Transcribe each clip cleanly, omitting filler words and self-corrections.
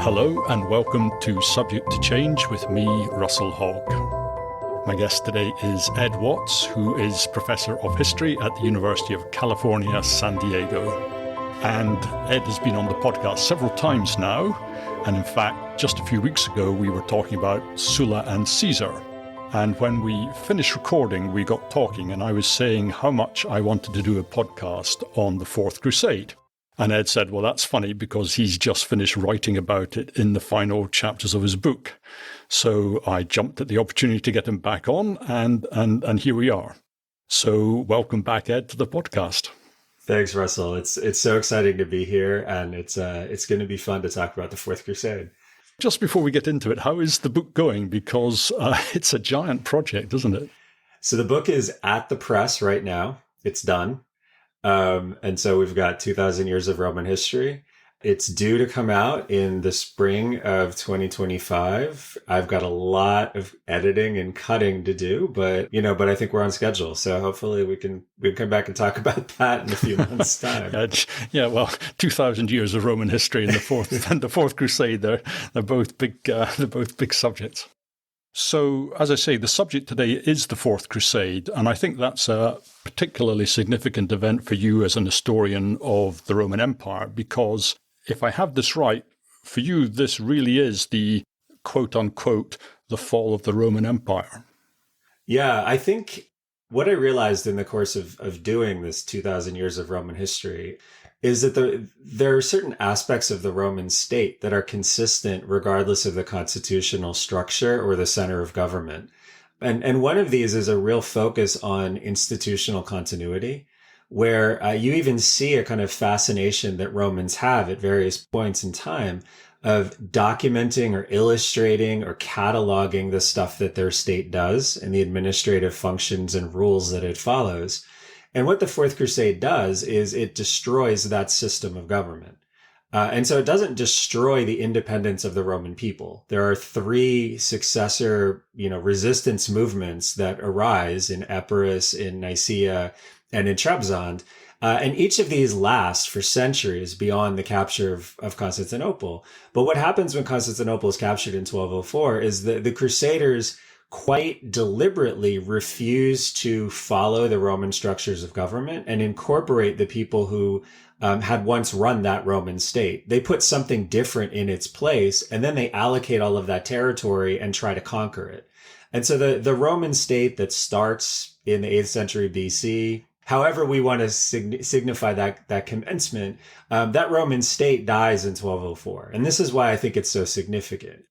Hello and welcome to Subject to Change with me, Russell Hogg. My guest today is Ed Watts, who is Professor of History at the University of California, San Diego. And Ed has been on the podcast several times now. And in fact, just a few weeks ago, we were talking about Sulla and Caesar. And when we finished recording, we got talking, and I was saying how much I wanted to do a podcast on the Fourth Crusade. And Ed said, well, that's funny because he's just finished writing about it in the final chapters of his book. So I jumped at the opportunity to get him back on, and here we are. So welcome back, Ed, to the podcast. Thanks, Russell. It's so exciting to be here, and it's going to be fun to talk about the Fourth Crusade. Just before we get into it, how is the book going? Because it's a giant project, isn't it? So the book is at the press right now. It's done. And so we've got 2,000 years of Roman history. It's due to come out in the spring of 2025. I've got a lot of editing and cutting to do, but I think we're on schedule. So hopefully we can come back and talk about that in a few months' time. Yeah, well, 2,000 years of Roman history and the Fourth Crusade, they're both big subjects. So, as I say, the subject today is the Fourth Crusade, and I think that's a particularly significant event for you as an historian of the Roman Empire, because if I have this right, for you, this really is the quote-unquote, the fall of the Roman Empire. Yeah, I think what I realized in the course of doing this 2,000 years of Roman history is that there are certain aspects of the Roman state that are consistent regardless of the constitutional structure or the center of government. And one of these is a real focus on institutional continuity, where you even see a kind of fascination that Romans have at various points in time of documenting or illustrating or cataloging the stuff that their state does and the administrative functions and rules that it follows. And what the Fourth Crusade does is it destroys that system of government. And so it doesn't destroy the independence of the Roman people. There are three successor, resistance movements that arise in Epirus, in Nicaea, and in Trebizond. And each of these last for centuries beyond the capture of Constantinople. But what happens when Constantinople is captured in 1204 is that the Crusaders quite deliberately refuse to follow the Roman structures of government and incorporate the people who had once run that Roman state. They put something different in its place, and then they allocate all of that territory and try to conquer it. And so the Roman state that starts in the 8th century BC, however we want to signify that commencement, that Roman state dies in 1204. And this is why I think it's so significant.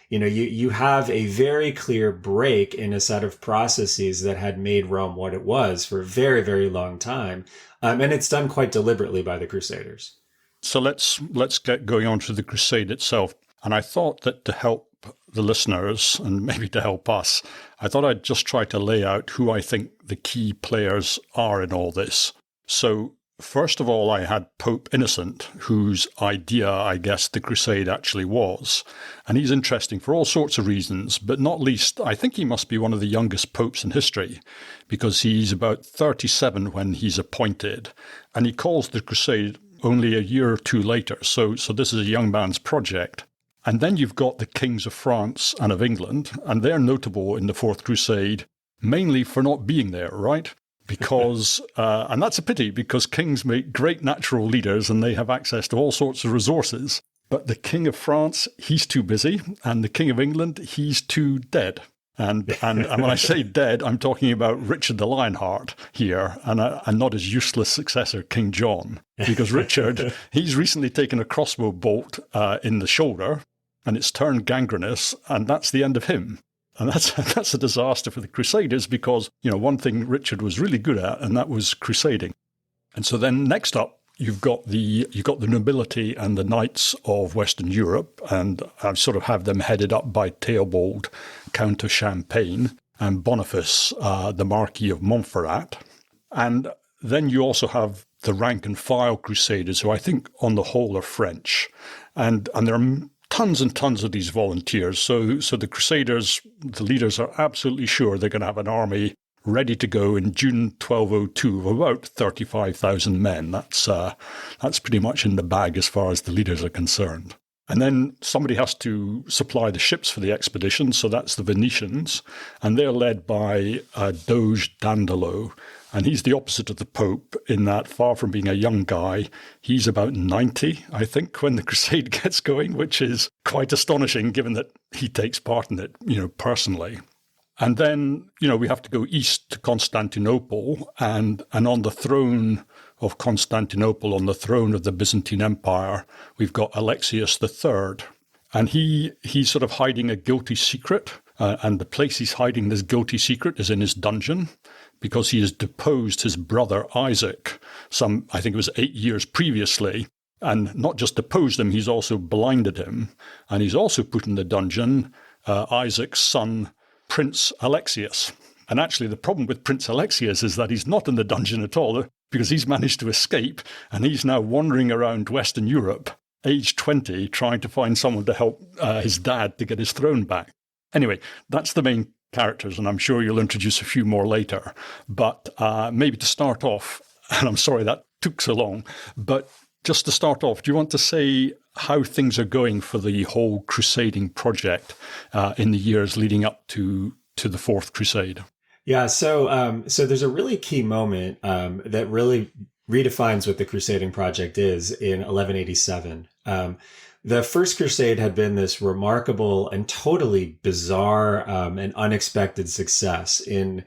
You have a very clear break in a set of processes that had made Rome what it was for a very, very long time. And it's done quite deliberately by the Crusaders. So let's get going on to the Crusade itself. And I thought that to help the listeners and maybe to help us, I thought I'd just try to lay out who I think the key players are in all this. So first of all, I had Pope Innocent, whose idea, I guess, the Crusade actually was. And he's interesting for all sorts of reasons, but not least, I think he must be one of the youngest popes in history, because he's about 37 when he's appointed, and he calls the Crusade only a year or two later. So this is a young man's project. And then you've got the kings of France and of England, and they're notable in the Fourth Crusade, mainly for not being there, right? Because, and that's a pity, because kings make great natural leaders and they have access to all sorts of resources. But the King of France, he's too busy, and the King of England, he's too dead. And when I say dead, I'm talking about Richard the Lionheart here, and not his useless successor, King John. Because Richard, he's recently taken a crossbow bolt in the shoulder, and it's turned gangrenous, and that's the end of him. And that's a disaster for the Crusaders because, one thing Richard was really good at, and that was crusading. And so then next up, you've got the nobility and the knights of Western Europe, and I sort of have them headed up by Theobald, Count of Champagne, and Boniface, the Marquis of Montferrat. And then you also have the rank and file Crusaders, who I think on the whole are French. And there are tons and tons of these volunteers. So the Crusaders, the leaders are absolutely sure they're going to have an army ready to go in June 1202 of about 35,000 men. That's pretty much in the bag as far as the leaders are concerned. And then somebody has to supply the ships for the expedition, so that's the Venetians, and they're led by Doge Dandolo, and he's the opposite of the Pope in that, far from being a young guy, he's about 90, I think, when the crusade gets going, which is quite astonishing given that he takes part in it, personally. And then, we have to go east to Constantinople, and on the throne of Constantinople, on the throne of the Byzantine Empire, we've got Alexius III. And he's sort of hiding a guilty secret. And the place he's hiding this guilty secret is in his dungeon, because he has deposed his brother Isaac, I think it was 8 years previously. And not just deposed him, he's also blinded him. And he's also put in the dungeon Isaac's son, Prince Alexius. And actually, the problem with Prince Alexius is that he's not in the dungeon at all, because he's managed to escape, and he's now wandering around Western Europe, age 20, trying to find someone to help his dad to get his throne back. Anyway, that's the main characters, and I'm sure you'll introduce a few more later. But maybe to start off, and I'm sorry that took so long, but just to start off, do you want to say how things are going for the whole crusading project in the years leading up to the Fourth Crusade? Yeah, so there's a really key moment that really redefines what the crusading project is in 1187. The First Crusade had been this remarkable and totally bizarre and unexpected success in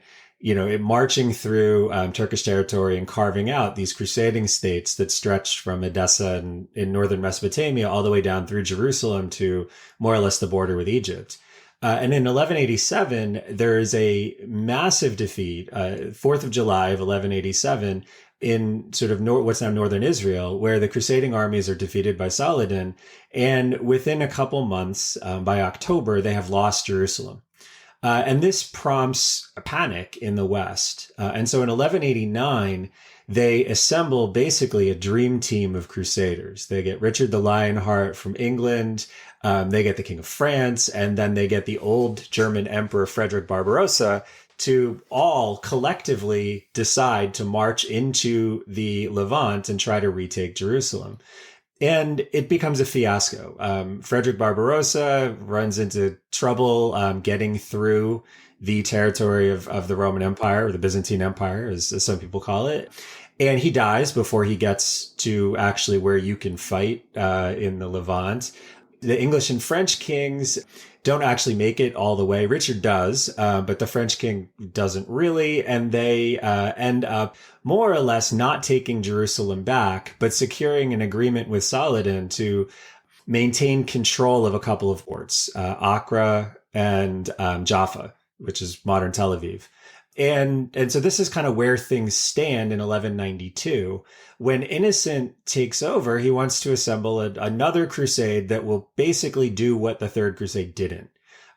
marching through Turkish territory and carving out these crusading states that stretched from Edessa in northern Mesopotamia all the way down through Jerusalem to more or less the border with Egypt. And in 1187, there is a massive defeat, 4th of July of 1187, in sort of what's now northern Israel, where the crusading armies are defeated by Saladin. And within a couple months, by October, they have lost Jerusalem. And this prompts a panic in the West. And so in 1189, they assemble basically a dream team of crusaders. They get Richard the Lionheart from England. They get the King of France, and then they get the old German Emperor Frederick Barbarossa to all collectively decide to march into the Levant and try to retake Jerusalem. And it becomes a fiasco. Frederick Barbarossa runs into trouble getting through the territory of the Roman Empire, or the Byzantine Empire, as some people call it. And he dies before he gets to actually where you can fight in the Levant. The English and French kings don't actually make it all the way. Richard does, but the French king doesn't really. And they end up more or less not taking Jerusalem back, but securing an agreement with Saladin to maintain control of a couple of ports, Acre and Jaffa, which is modern Tel Aviv. And so this is kind of where things stand in 1192. When Innocent takes over, he wants to assemble another crusade that will basically do what the Third Crusade didn't.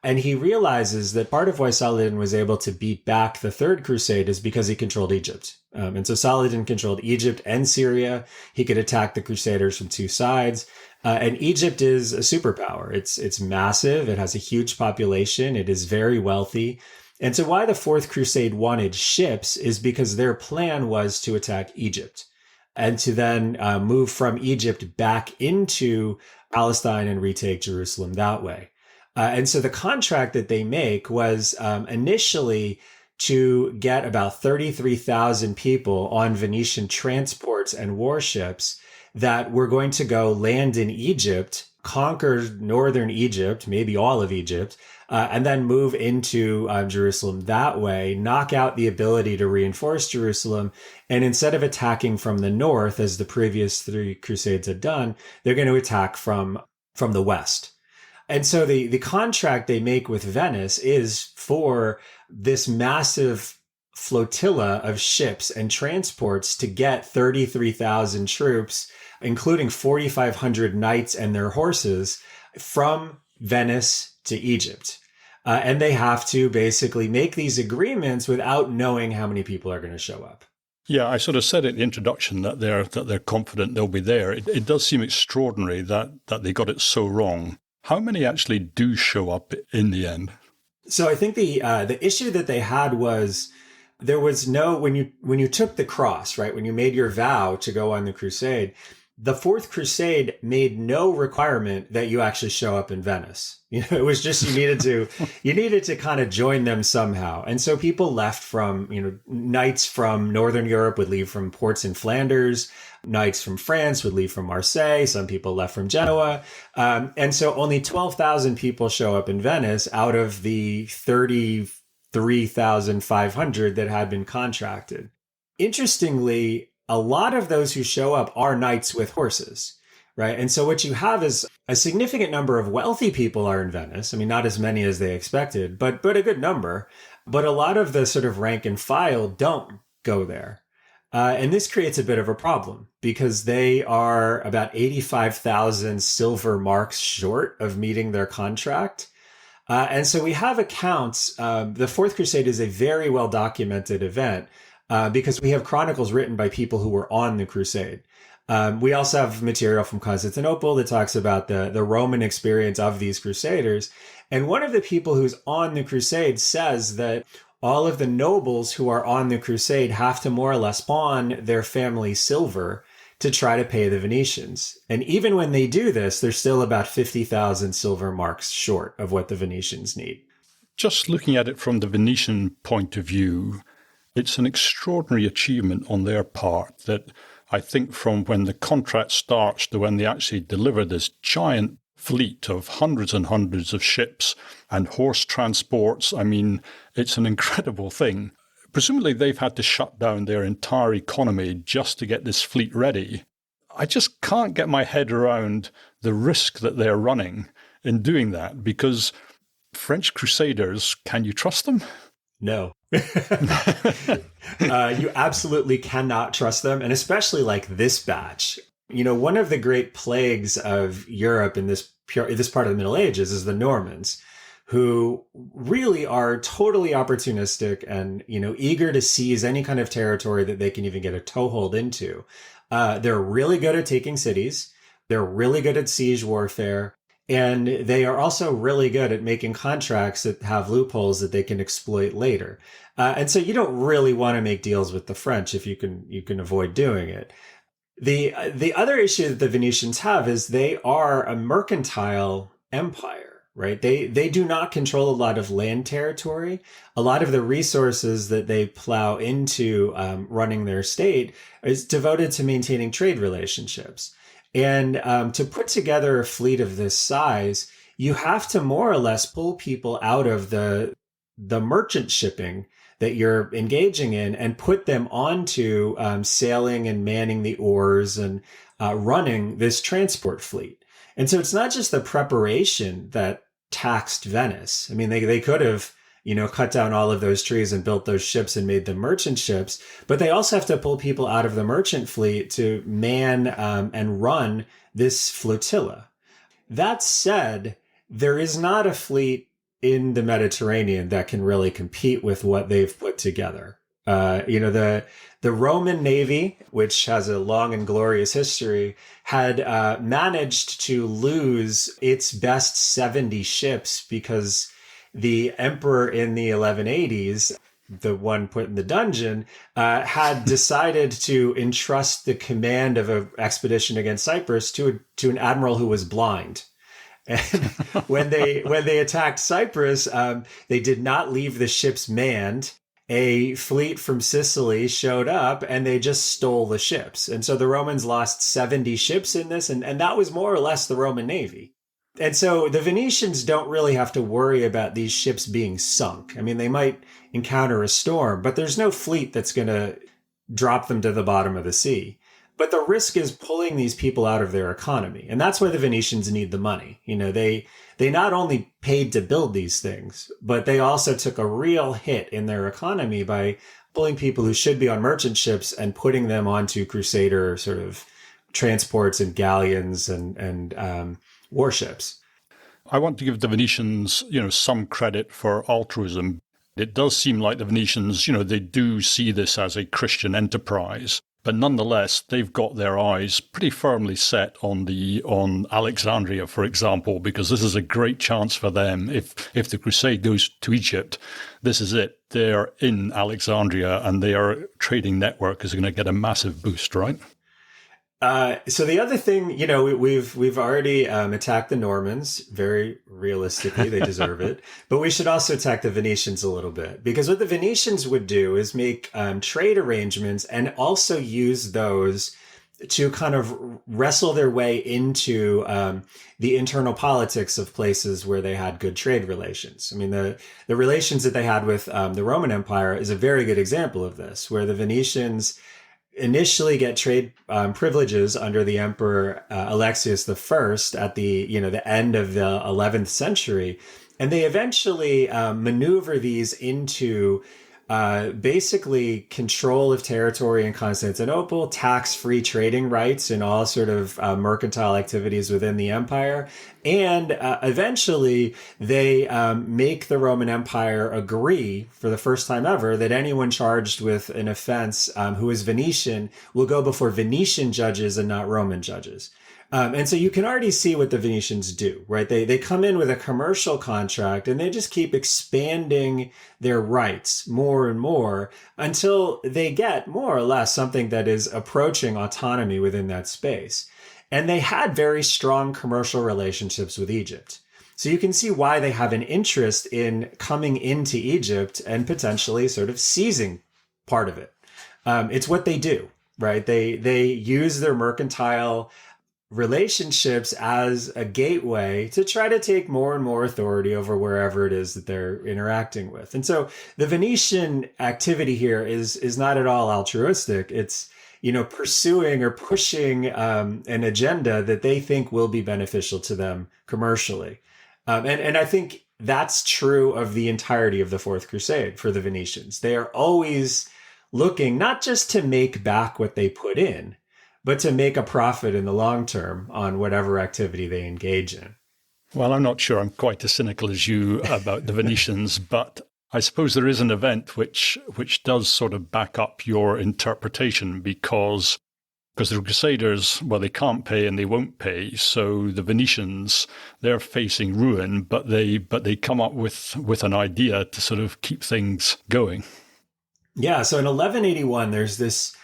And he realizes that part of why Saladin was able to beat back the Third Crusade is because he controlled Egypt. And so Saladin controlled Egypt and Syria. He could attack the Crusaders from two sides. And Egypt is a superpower. It's massive. It has a huge population. It is very wealthy. And so why the Fourth Crusade wanted ships is because their plan was to attack Egypt and to then move from Egypt back into Palestine and retake Jerusalem that way. And so the contract that they make was initially to get about 33,000 people on Venetian transports and warships that were going to go land in Egypt, conquer northern Egypt, maybe all of Egypt, and then move into Jerusalem that way, knock out the ability to reinforce Jerusalem. And instead of attacking from the north, as the previous three crusades had done, they're going to attack from the west. And so the contract they make with Venice is for this massive flotilla of ships and transports to get 33,000 troops, including 4,500 knights and their horses, from Venice to Egypt. And they have to basically make these agreements without knowing how many people are going to show up. Yeah, I sort of said in the introduction that they're confident they'll be there. It does seem extraordinary that they got it so wrong. How many actually do show up in the end? So I think the issue that they had was there was no, when you took the cross, right, when you made your vow to go on the crusade, the Fourth Crusade made no requirement that you actually show up in Venice. It was just you needed to kind of join them somehow. And so people left from, knights from Northern Europe would leave from ports in Flanders. Knights from France would leave from Marseille. Some people left from Genoa. And so only 12,000 people show up in Venice out of the 33,500 that had been contracted. Interestingly, a lot of those who show up are knights with horses, right? And so what you have is a significant number of wealthy people are in Venice. I mean, not as many as they expected, but a good number. But a lot of the sort of rank and file don't go there. And this creates a bit of a problem because they are about 85,000 silver marks short of meeting their contract. And so we have accounts. The Fourth Crusade is a very well documented event. Because we have chronicles written by people who were on the crusade. We also have material from Constantinople that talks about the Roman experience of these crusaders. And one of the people who's on the crusade says that all of the nobles who are on the crusade have to more or less pawn their family silver to try to pay the Venetians. And even when they do this, they're still about 50,000 silver marks short of what the Venetians need. Just looking at it from the Venetian point of view, it's an extraordinary achievement on their part that I think from when the contract starts to when they actually deliver this giant fleet of hundreds and hundreds of ships and horse transports. I mean, it's an incredible thing. Presumably they've had to shut down their entire economy just to get this fleet ready. I just can't get my head around the risk that they're running in doing that because French Crusaders, can you trust them? No. You absolutely cannot trust them, and especially like this batch. One of the great plagues of Europe in this part of the Middle Ages is the Normans, who really are totally opportunistic and, eager to seize any kind of territory that they can even get a toehold into. They're really good at taking cities. They're really good at siege warfare. And they are also really good at making contracts that have loopholes that they can exploit later. And so you don't really want to make deals with the French if you can avoid doing it. The other issue that the Venetians have is they are a mercantile empire, right? They do not control a lot of land territory. A lot of the resources that they plow into running their state is devoted to maintaining trade relationships. And to put together a fleet of this size, you have to more or less pull people out of the merchant shipping that you're engaging in and put them onto sailing and manning the oars and running this transport fleet. And so it's not just the preparation that taxed Venice. I mean, they could have cut down all of those trees and built those ships and made them merchant ships. But they also have to pull people out of the merchant fleet to man and run this flotilla. That said, there is not a fleet in the Mediterranean that can really compete with what they've put together. The Roman Navy, which has a long and glorious history, had managed to lose its best 70 ships because the emperor in the 1180s, the one put in the dungeon, had decided to entrust the command of an expedition against Cyprus to an admiral who was blind. And when they attacked Cyprus, they did not leave the ships manned. A fleet from Sicily showed up and they just stole the ships. And so the Romans lost 70 ships in this, and that was more or less the Roman Navy. And so the Venetians don't really have to worry about these ships being sunk. I mean, they might encounter a storm, but there's no fleet that's going to drop them to the bottom of the sea. But the risk is pulling these people out of their economy. And that's why the Venetians need the money. They not only paid to build these things, but they also took a real hit in their economy by pulling people who should be on merchant ships and putting them onto crusader sort of transports and galleons and warships. I want to give the Venetians, some credit for altruism. It does seem like the Venetians, they do see this as a Christian enterprise, but nonetheless, they've got their eyes pretty firmly set on Alexandria, for example, because this is a great chance for them. If the crusade goes to Egypt, this is it. They're in Alexandria and their trading network is going to get a massive boost, right? So the other thing, we've already attacked the Normans very realistically; they deserve it. But we should also attack the Venetians a little bit, because what the Venetians would do is make trade arrangements and also use those to kind of wrestle their way into the internal politics of places where they had good trade relations. I mean, the relations that they had with the Roman Empire is a very good example of this, where the Venetians initially get trade privileges under the Emperor Alexius I at the end of the 11th century, and they eventually maneuver these into basically control of territory in Constantinople, tax-free trading rights in all sort of mercantile activities within the empire. And eventually they make the Roman Empire agree for the first time ever that anyone charged with an offense who is Venetian will go before Venetian judges and not Roman judges. And so you can already see what the Venetians do, right? They come in with a commercial contract and they just keep expanding their rights more and more until they get more or less something that is approaching autonomy within that space. And they had very strong commercial relationships with Egypt. So you can see why they have an interest in coming into Egypt and potentially sort of seizing part of it. It's what they do, right? They use their mercantile relationships as a gateway to try to take more and more authority over wherever it is that they're interacting with. And so the Venetian activity here is not at all altruistic. It's, pursuing or pushing an agenda that they think will be beneficial to them commercially. And I think that's true of the entirety of the Fourth Crusade for the Venetians. They are always looking not just to make back what they put in, but to make a profit in the long term on whatever activity they engage in. Well, I'm not sure I'm quite as cynical as you about the Venetians, but I suppose there is an event which does sort of back up your interpretation because the Crusaders, well, they can't pay and they won't pay. So the Venetians, they're facing ruin, but they come up with an idea to sort of keep things going. Yeah. So in 1181, there's this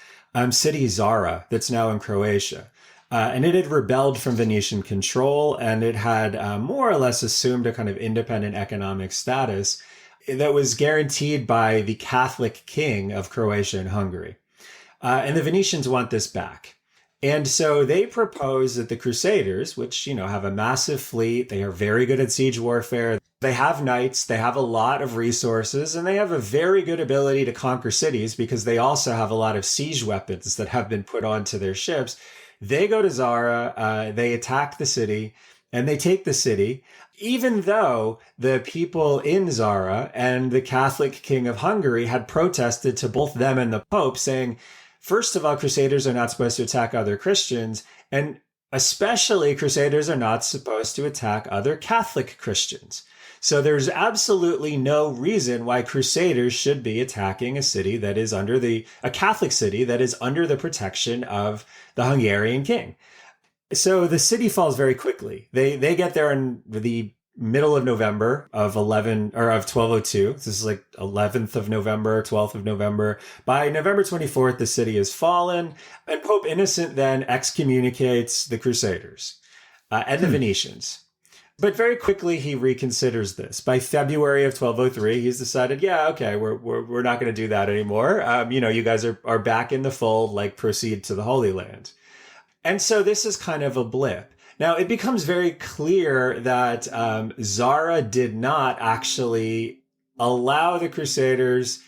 city Zara that's now in Croatia. And it had rebelled from Venetian control, and it had more or less assumed a kind of independent economic status that was guaranteed by the Catholic king of Croatia and Hungary. And the Venetians want this back. And so they propose that the Crusaders, which, have a massive fleet, they are very good at siege warfare, they have knights, they have a lot of resources, and they have a very good ability to conquer cities because they also have a lot of siege weapons that have been put onto their ships. They go to Zara, they attack the city, and they take the city, even though the people in Zara and the Catholic king of Hungary had protested to both them and the Pope, saying, first of all, Crusaders are not supposed to attack other Christians, and especially Crusaders are not supposed to attack other Catholic Christians. So there's absolutely no reason why Crusaders should be attacking a city that is a Catholic city that is under the protection of the Hungarian king. So the city falls very quickly. They get there in the middle of November of 1202. This is like 11th of November, 12th of November. By November 24th, the city has fallen, and Pope Innocent then excommunicates the Crusaders and the Venetians. But very quickly, he reconsiders this. By February of 1203, he's decided, yeah, okay, we're not going to do that anymore. You guys are back in the fold, like proceed to the Holy Land. And so this is kind of a blip. Now, it becomes very clear that Zara did not actually allow the Crusaders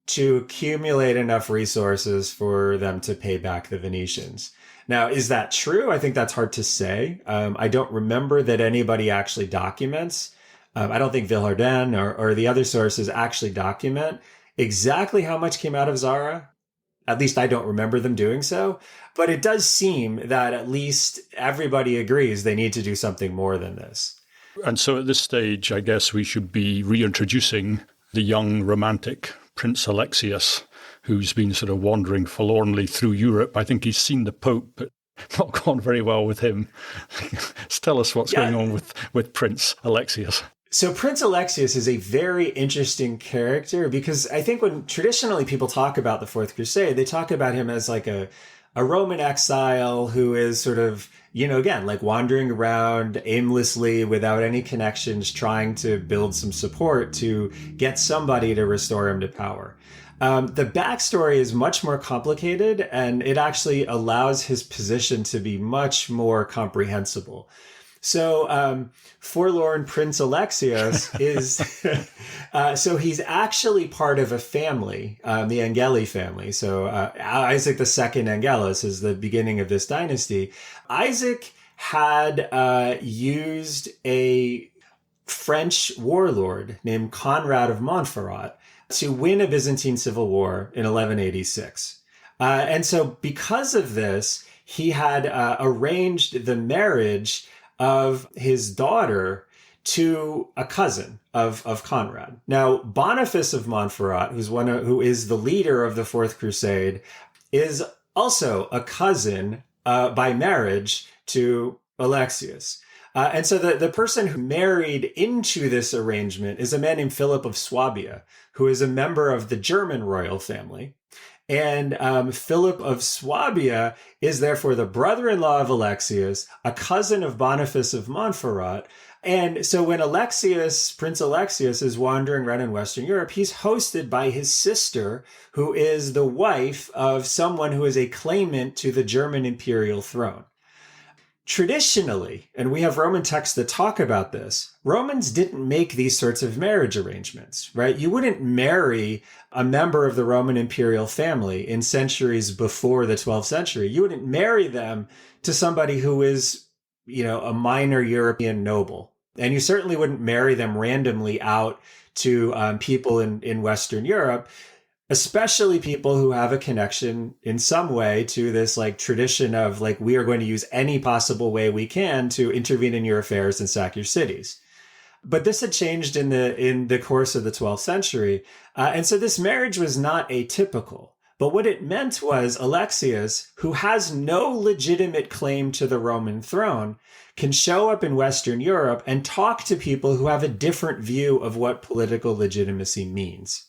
to accumulate enough resources for them to pay back the Venetians. Now, is that true? I think that's hard to say. I don't remember that anybody actually documents. I don't think Villehardin or the other sources actually document exactly how much came out of Zara. At least I don't remember them doing so. But it does seem that at least everybody agrees they need to do something more than this. And so at this stage, I guess we should be reintroducing the young romantic Prince Alexius, who's been sort of wandering forlornly through Europe. I think he's seen the Pope, but not gone very well with him. Tell us what's going on with Prince Alexius. So Prince Alexius is a very interesting character because I think when traditionally people talk about the Fourth Crusade, they talk about him as like a a Roman exile who is sort of, again, like wandering around aimlessly without any connections, trying to build some support to get somebody to restore him to power. The backstory is much more complicated, and it actually allows his position to be much more comprehensible. So, forlorn Prince Alexios is, so he's actually part of a family, the Angeli family. So, Isaac II Angelus is the beginning of this dynasty. Isaac had used a French warlord named Conrad of Montferrat to win a Byzantine civil war in 1186. And so because of this, he had arranged the marriage of his daughter to a cousin of Conrad. Now, Boniface of Montferrat, who is the leader of the Fourth Crusade, is also a cousin by marriage to Alexius. And so the person who married into this arrangement is a man named Philip of Swabia, who is a member of the German royal family. And Philip of Swabia is therefore the brother-in-law of Alexius, a cousin of Boniface of Montferrat. And so when Prince Alexius is wandering around in Western Europe, he's hosted by his sister, who is the wife of someone who is a claimant to the German imperial throne. Traditionally, and we have Roman texts that talk about this, Romans didn't make these sorts of marriage arrangements, right? You wouldn't marry a member of the Roman imperial family in centuries before the 12th century. You wouldn't marry them to somebody who is, a minor European noble. And you certainly wouldn't marry them randomly out to people in Western Europe, especially people who have a connection in some way to this like tradition of like, we are going to use any possible way we can to intervene in your affairs and sack your cities. But this had changed in the course of the 12th century. And so this marriage was not atypical. But what it meant was Alexius, who has no legitimate claim to the Roman throne, can show up in Western Europe and talk to people who have a different view of what political legitimacy means.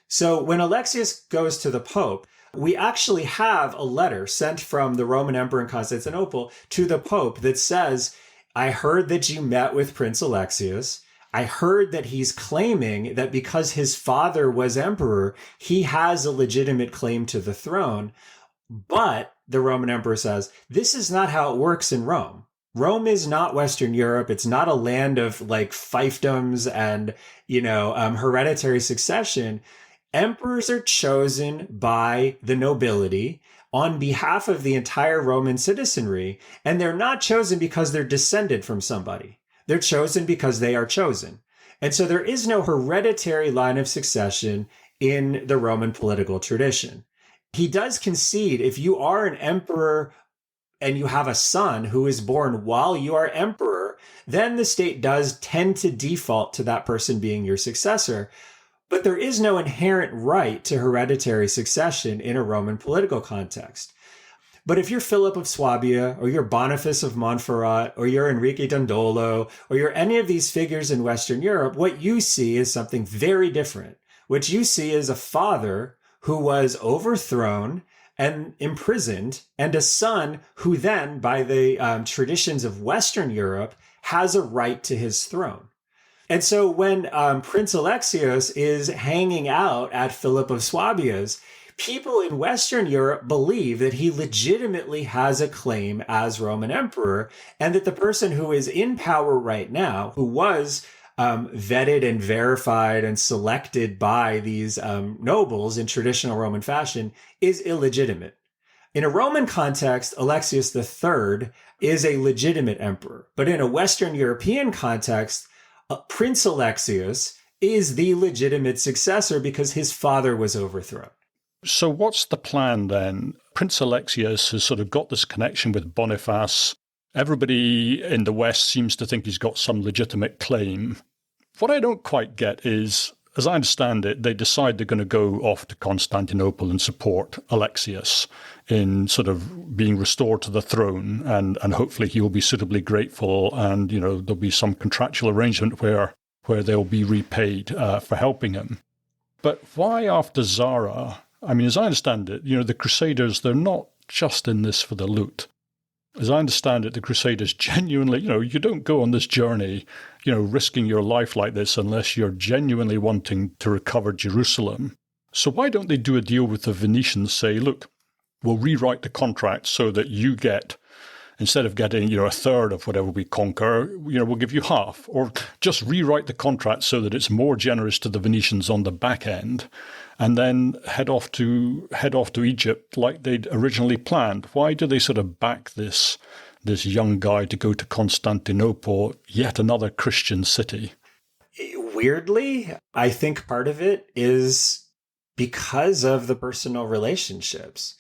So when Alexius goes to the Pope, we actually have a letter sent from the Roman Emperor in Constantinople to the Pope that says, I heard that you met with Prince Alexius. I heard that he's claiming that because his father was emperor, he has a legitimate claim to the throne. But the Roman Emperor says, this is not how it works in Rome. Rome is not Western Europe. It's not a land of like fiefdoms and, hereditary succession. Emperors are chosen by the nobility on behalf of the entire Roman citizenry, and they're not chosen because they're descended from somebody. They're chosen because they are chosen. And so there is no hereditary line of succession in the Roman political tradition. He does concede if you are an emperor and you have a son who is born while you are emperor, then the state does tend to default to that person being your successor. But there is no inherent right to hereditary succession in a Roman political context. But if you're Philip of Swabia, or you're Boniface of Montferrat, or you're Enrique Dandolo, or you're any of these figures in Western Europe, what you see is something very different. What you see is a father who was overthrown and imprisoned, and a son who then, by the traditions of Western Europe, has a right to his throne. And so when Prince Alexios is hanging out at Philip of Swabia's, people in Western Europe believe that he legitimately has a claim as Roman emperor, and that the person who is in power right now, who was vetted and verified and selected by these nobles in traditional Roman fashion, is illegitimate. In a Roman context, Alexius III is a legitimate emperor. But in a Western European context, Prince Alexius is the legitimate successor because his father was overthrown. So what's the plan then? Prince Alexius has sort of got this connection with Boniface. Everybody in the West seems to think he's got some legitimate claim. What I don't quite get is, as I understand it, they decide they're going to go off to Constantinople and support Alexius in sort of being restored to the throne, and hopefully he will be suitably grateful, and there'll be some contractual arrangement where they'll be repaid for helping him. But why after Zara? I mean, as I understand it, the Crusaders, they're not just in this for the loot. As I understand it, the Crusaders genuinely, you don't go on this journey, risking your life like this unless you're genuinely wanting to recover Jerusalem. So why don't they do a deal with the Venetians, say, look, we'll rewrite the contract so that you get, instead of getting, a third of whatever we conquer, we'll give you half. Or just rewrite the contract so that it's more generous to the Venetians on the back end, and then head off to Egypt like they'd originally planned. Why do they sort of back this young guy to go to Constantinople, yet another Christian city? Weirdly, I think part of it is because of the personal relationships.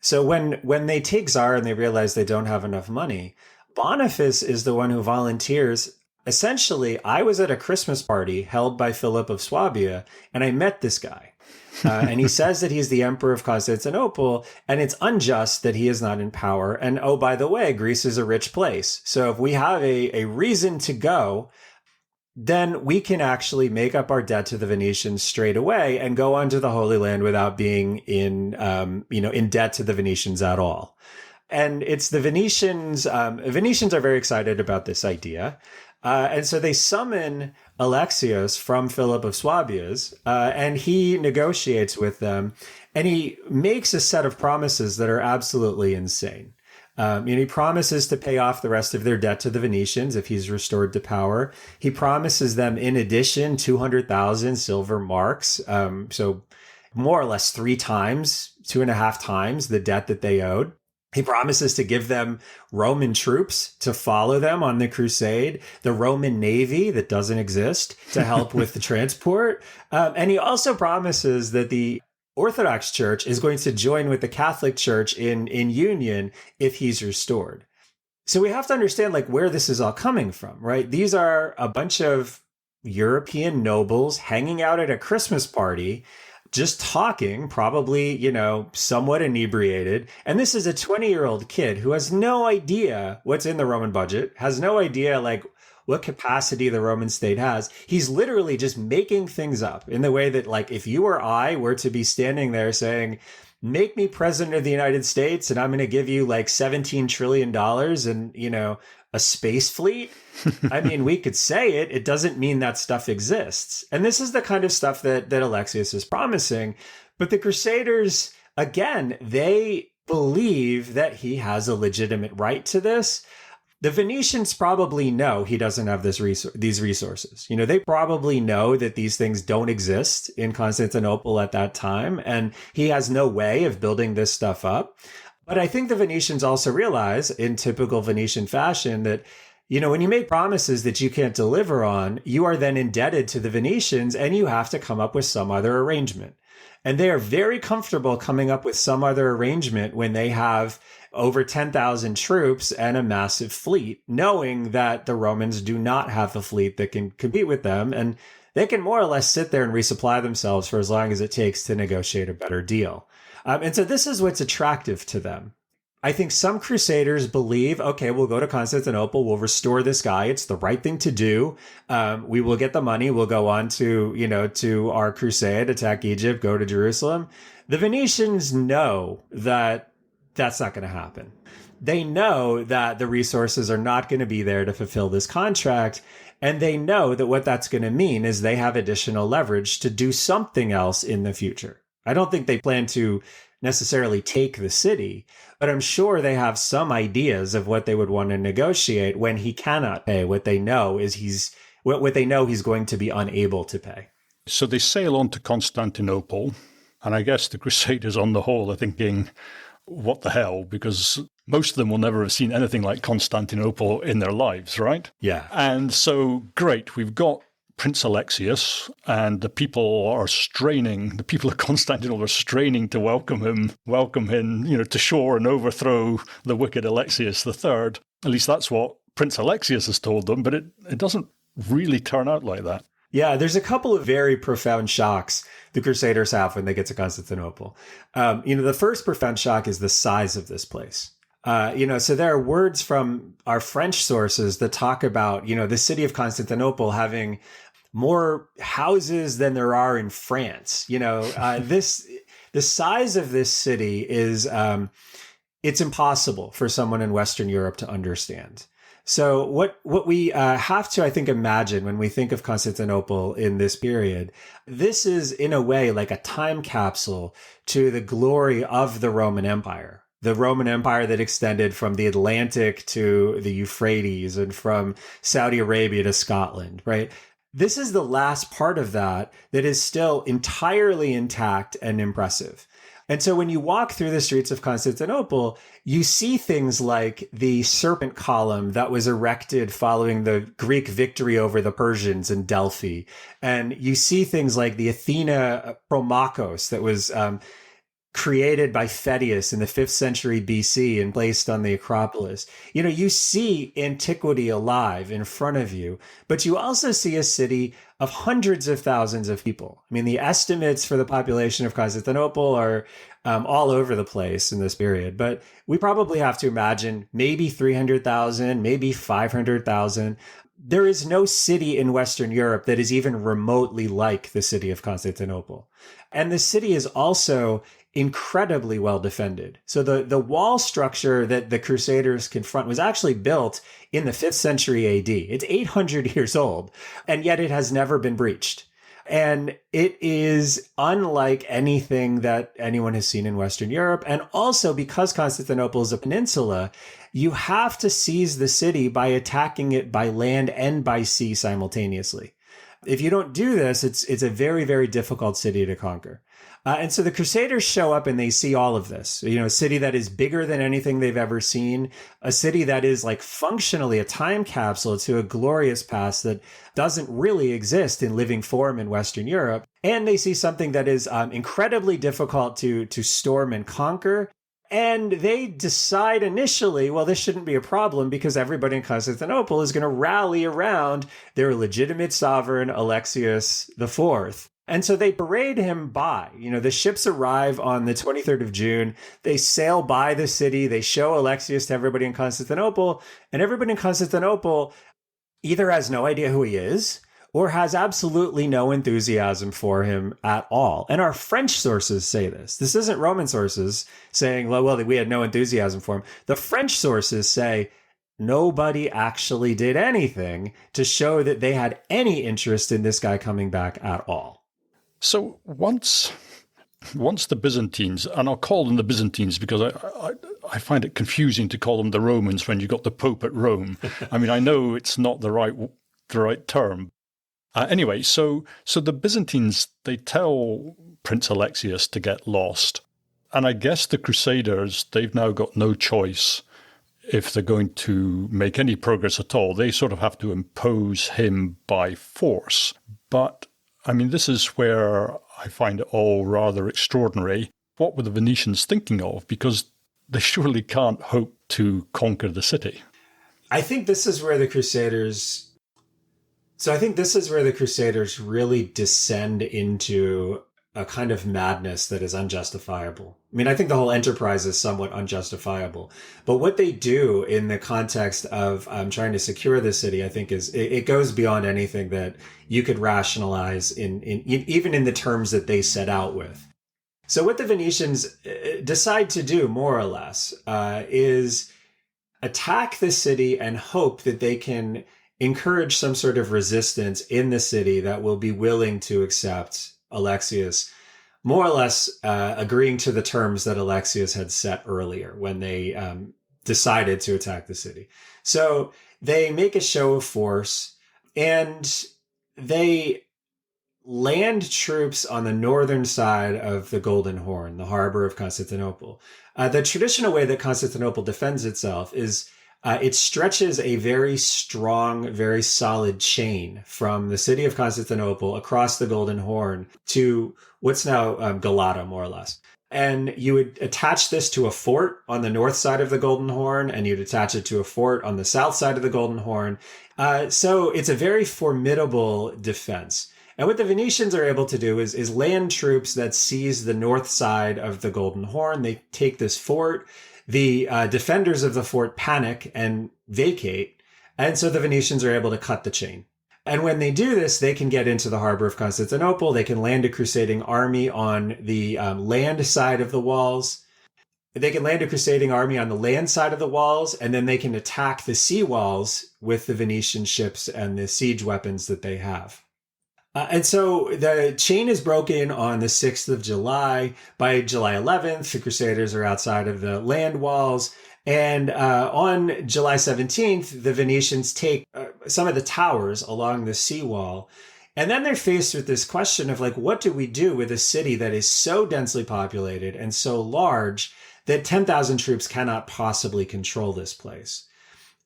So when they take Tsar and they realize they don't have enough money, Boniface is the one who volunteers. Essentially, I was at a Christmas party held by Philip of Swabia, and I met this guy. And he says that he's the emperor of Constantinople, and it's unjust that he is not in power. And oh, by the way, Greece is a rich place. So if we have a reason to go, then we can actually make up our debt to the Venetians straight away and go onto the Holy Land without being in debt to the Venetians at all. And it's the Venetians. Venetians are very excited about this idea. And so they summon Alexios from Philip of Swabia's, and he negotiates with them, and he makes a set of promises that are absolutely insane. He promises to pay off the rest of their debt to the Venetians if he's restored to power. He promises them, in addition, 200,000 silver marks. So more or less 2.5 times the debt that they owed. He promises to give them Roman troops to follow them on the crusade, the Roman navy that doesn't exist to help with the transport. And he also promises that the Orthodox Church is going to join with the Catholic Church in union if he's restored. So we have to understand where this is all coming from, right? These are a bunch of European nobles hanging out at a Christmas party, just talking, probably, somewhat inebriated. And this is a 20-year-old kid who has no idea what's in the Roman budget, has no idea what capacity the Roman state has. He's literally just making things up in the way that, if you or I were to be standing there saying, make me president of the United States and I'm going to give you $17 trillion and, a space fleet. I mean, we could say it. It doesn't mean that stuff exists. And this is the kind of stuff that Alexius is promising. But the Crusaders, again, they believe that he has a legitimate right to this. The Venetians probably know he doesn't have these resources. They probably know that these things don't exist in Constantinople at that time, and he has no way of building this stuff up. But I think the Venetians also realize, in typical Venetian fashion, that, when you make promises that you can't deliver on, you are then indebted to the Venetians and you have to come up with some other arrangement. And they are very comfortable coming up with some other arrangement when they have over 10,000 troops and a massive fleet, knowing that the Romans do not have a fleet that can compete with them. And they can more or less sit there and resupply themselves for as long as it takes to negotiate a better deal. And so this is what's attractive to them. I think some crusaders believe, okay, we'll go to Constantinople, we'll restore this guy. It's the right thing to do. We will get the money. We'll go on to our crusade, attack Egypt, go to Jerusalem. The Venetians know that that's not going to happen. They know that the resources are not going to be there to fulfill this contract. And they know that what that's going to mean is they have additional leverage to do something else in the future. I don't think they plan to necessarily take the city, but I'm sure they have some ideas of what they would want to negotiate when he cannot pay what they know he's going to be unable to pay. So they sail on to Constantinople, and I guess the Crusaders on the whole are thinking, what the hell? Because most of them will never have seen anything like Constantinople in their lives, right? Yeah. And so, great, we've got Prince Alexius, and the people of Constantinople are straining to welcome him, to shore and overthrow the wicked Alexius III. At least that's what Prince Alexius has told them, but it doesn't really turn out like that. Yeah, there's a couple of very profound shocks the Crusaders have when they get to Constantinople. The first profound shock is the size of this place. So there are words from our French sources that talk about, the city of Constantinople having more houses than there are in France. The size of this city is it's impossible for someone in Western Europe to understand. So what we have to, I think, imagine when we think of Constantinople in this period, this is in a way like a time capsule to the glory of the Roman Empire. The Roman Empire that extended from the Atlantic to the Euphrates and from Saudi Arabia to Scotland, right? This is the last part of that is still entirely intact and impressive. And so when you walk through the streets of Constantinople, you see things like the serpent column that was erected following the Greek victory over the Persians in Delphi. And you see things like the Athena Promachos that was created by Pheidias in the 5th century BC and placed on the Acropolis. You know, you see antiquity alive in front of you, but you also see a city of hundreds of thousands of people. I mean, the estimates for the population of Constantinople are all over the place in this period, but we probably have to imagine maybe 300,000, maybe 500,000. There is no city in Western Europe that is even remotely like the city of Constantinople. And the city is also incredibly well defended. So the wall structure that the Crusaders confront was actually built in the 5th century AD. It's 800 years old, and yet it has never been breached. And it is unlike anything that anyone has seen in Western Europe. And also, because Constantinople is a peninsula, you have to seize the city by attacking it by land and by sea simultaneously. If you don't do this, it's a very, very difficult city to conquer. And so the Crusaders show up and they see all of this, you know, a city that is bigger than anything they've ever seen, a city that is like functionally a time capsule to a glorious past that doesn't really exist in living form in Western Europe. And they see something that is incredibly difficult to storm and conquer. And they decide initially, well, this shouldn't be a problem because everybody in Constantinople is going to rally around their legitimate sovereign, Alexius IV. And so they parade him by. You know, the ships arrive on the 23rd of June. They sail by the city. They show Alexius to everybody in Constantinople. And everybody in Constantinople either has no idea who he is or has absolutely no enthusiasm for him at all. And our French sources say this. This isn't Roman sources saying, well, we had no enthusiasm for him. The French sources say nobody actually did anything to show that they had any interest in this guy coming back at all. So once the Byzantines, and I'll call them the Byzantines because I find it confusing to call them the Romans when you've got the Pope at Rome. I mean, I know it's not the right term. Anyway, so the Byzantines, they tell Prince Alexius to get lost. And I guess the Crusaders, they've now got no choice if they're going to make any progress at all. They sort of have to impose him by force. But I mean, this is where I find it all rather extraordinary. What were the Venetians thinking of? Because they surely can't hope to conquer the city. I think this is where the Crusaders really descend into a kind of madness that is unjustifiable. I mean, I think the whole enterprise is somewhat unjustifiable. But what they do in the context of trying to secure the city, I think it goes beyond anything that you could rationalize in even in the terms that they set out with. So what the Venetians decide to do, more or less, is attack the city and hope that they can encourage some sort of resistance in the city that will be willing to accept Alexius, more or less agreeing to the terms that Alexius had set earlier when they decided to attack the city. So they make a show of force and they land troops on the northern side of the Golden Horn, the harbor of Constantinople. The traditional way that Constantinople defends itself is it stretches a very strong, very solid chain from the city of Constantinople across the Golden Horn to what's now Galata, more or less. And you would attach this to a fort on the north side of the Golden Horn, and you'd attach it to a fort on the south side of the Golden Horn. So it's a very formidable defense. And what the Venetians are able to do is land troops that seize the north side of the Golden Horn. They take this fort. The defenders of the fort panic and vacate. And so the Venetians are able to cut the chain. And when they do this, they can get into the harbor of Constantinople. They can land a crusading army on the land side of the walls. they can land a crusading army on the land side of the walls, and then they can attack the sea walls with the Venetian ships and the siege weapons that they have. And so the chain is broken on the 6th of July. By July 11th, the Crusaders are outside of the land walls. And on July 17th, the Venetians take some of the towers along the seawall. And then they're faced with this question of like, what do we do with a city that is so densely populated and so large that 10,000 troops cannot possibly control this place?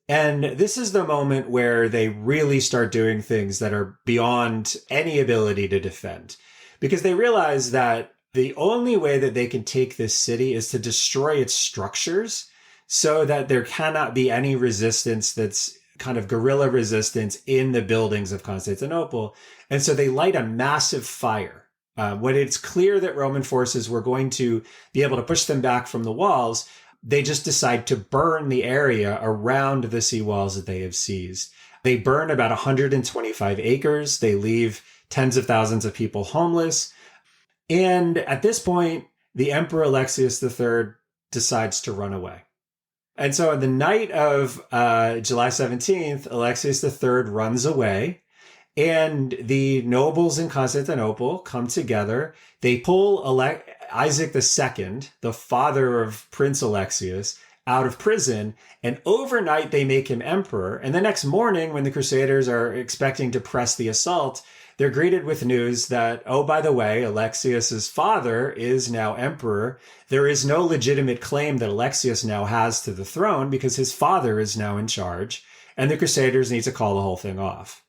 And this is the moment where they really start doing things that are beyond any ability to defend, because they realize that the only way that they can take this city is to destroy its structures so that there cannot be any resistance that's kind of guerrilla resistance in the buildings of Constantinople. And so they light a massive fire. When it's clear that Roman forces were going to be able to push them back from the walls, they just decide to burn the area around the seawalls that they have seized. They burn about 125 acres. They leave tens of thousands of people homeless. And at this point, the Emperor Alexius III decides to run away. And so on the night of July 17th, Alexius III runs away. And the nobles in Constantinople come together. They pull Isaac II, the father of Prince Alexius, out of prison. And overnight, they make him emperor. And the next morning, when the Crusaders are expecting to press the assault, they're greeted with news that, oh, by the way, Alexius's father is now emperor. There is no legitimate claim that Alexius now has to the throne because his father is now in charge. And the Crusaders need to call the whole thing off.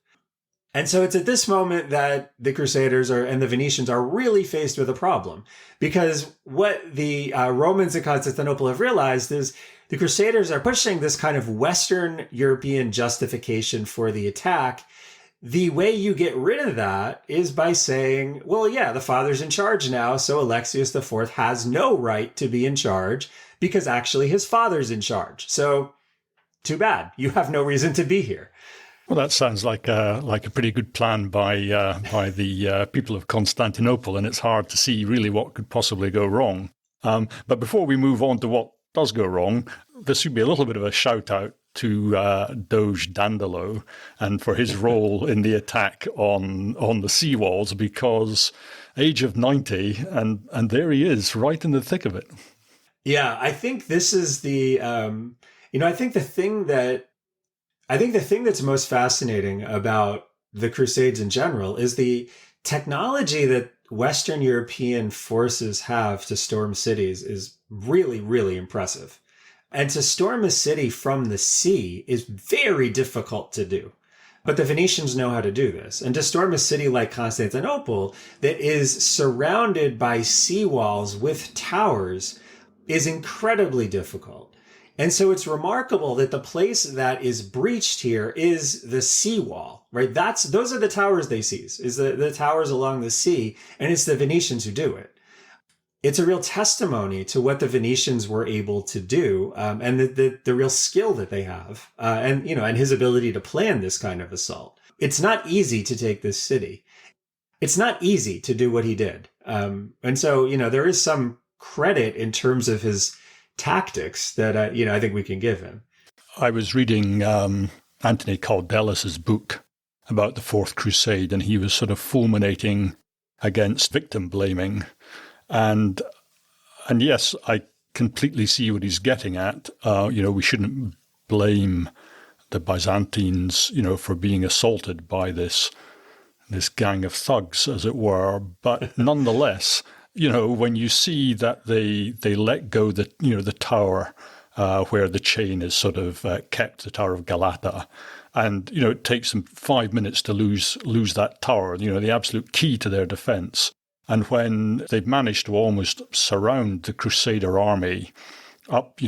And so it's at this moment that the Crusaders and the Venetians are really faced with a problem, because what the Romans in Constantinople have realized is the Crusaders are pushing this kind of Western European justification for the attack. The way you get rid of that is by saying, well, yeah, the father's in charge now, so Alexius IV has no right to be in charge because actually his father's in charge. So too bad. You have no reason to be here. Well, that sounds like a pretty good plan by the people of Constantinople, and it's hard to see really what could possibly go wrong. But before we move on to what does go wrong, this should be a little bit of a shout out to Doge Dandolo and for his role in the attack on the seawalls, because age of 90, and there he is right in the thick of it. Yeah, I think this is I think the thing that's most fascinating about the Crusades in general is the technology that Western European forces have to storm cities is really, really impressive. And to storm a city from the sea is very difficult to do. But the Venetians know how to do this. And to storm a city like Constantinople that is surrounded by seawalls with towers is incredibly difficult. And so it's remarkable that the place that is breached here is the seawall, right? Those are the towers they seize, is the towers along the sea, and it's the Venetians who do it. It's a real testimony to what the Venetians were able to do, and the real skill that they have, and his ability to plan this kind of assault. It's not easy to take this city. It's not easy to do what he did. And so, there is some credit in terms of his tactics that I think we can give him. I was reading Anthony Caldelas's book about the Fourth Crusade, and he was sort of fulminating against victim blaming, and yes, I completely see what he's getting at. We shouldn't blame the Byzantines, for being assaulted by this gang of thugs, as it were, but nonetheless. When you see that they let go the tower where the chain is sort of kept, the Tower of Galata, and it takes them 5 minutes to lose that tower, the absolute key to their defense. And when they've managed to almost surround the Crusader army up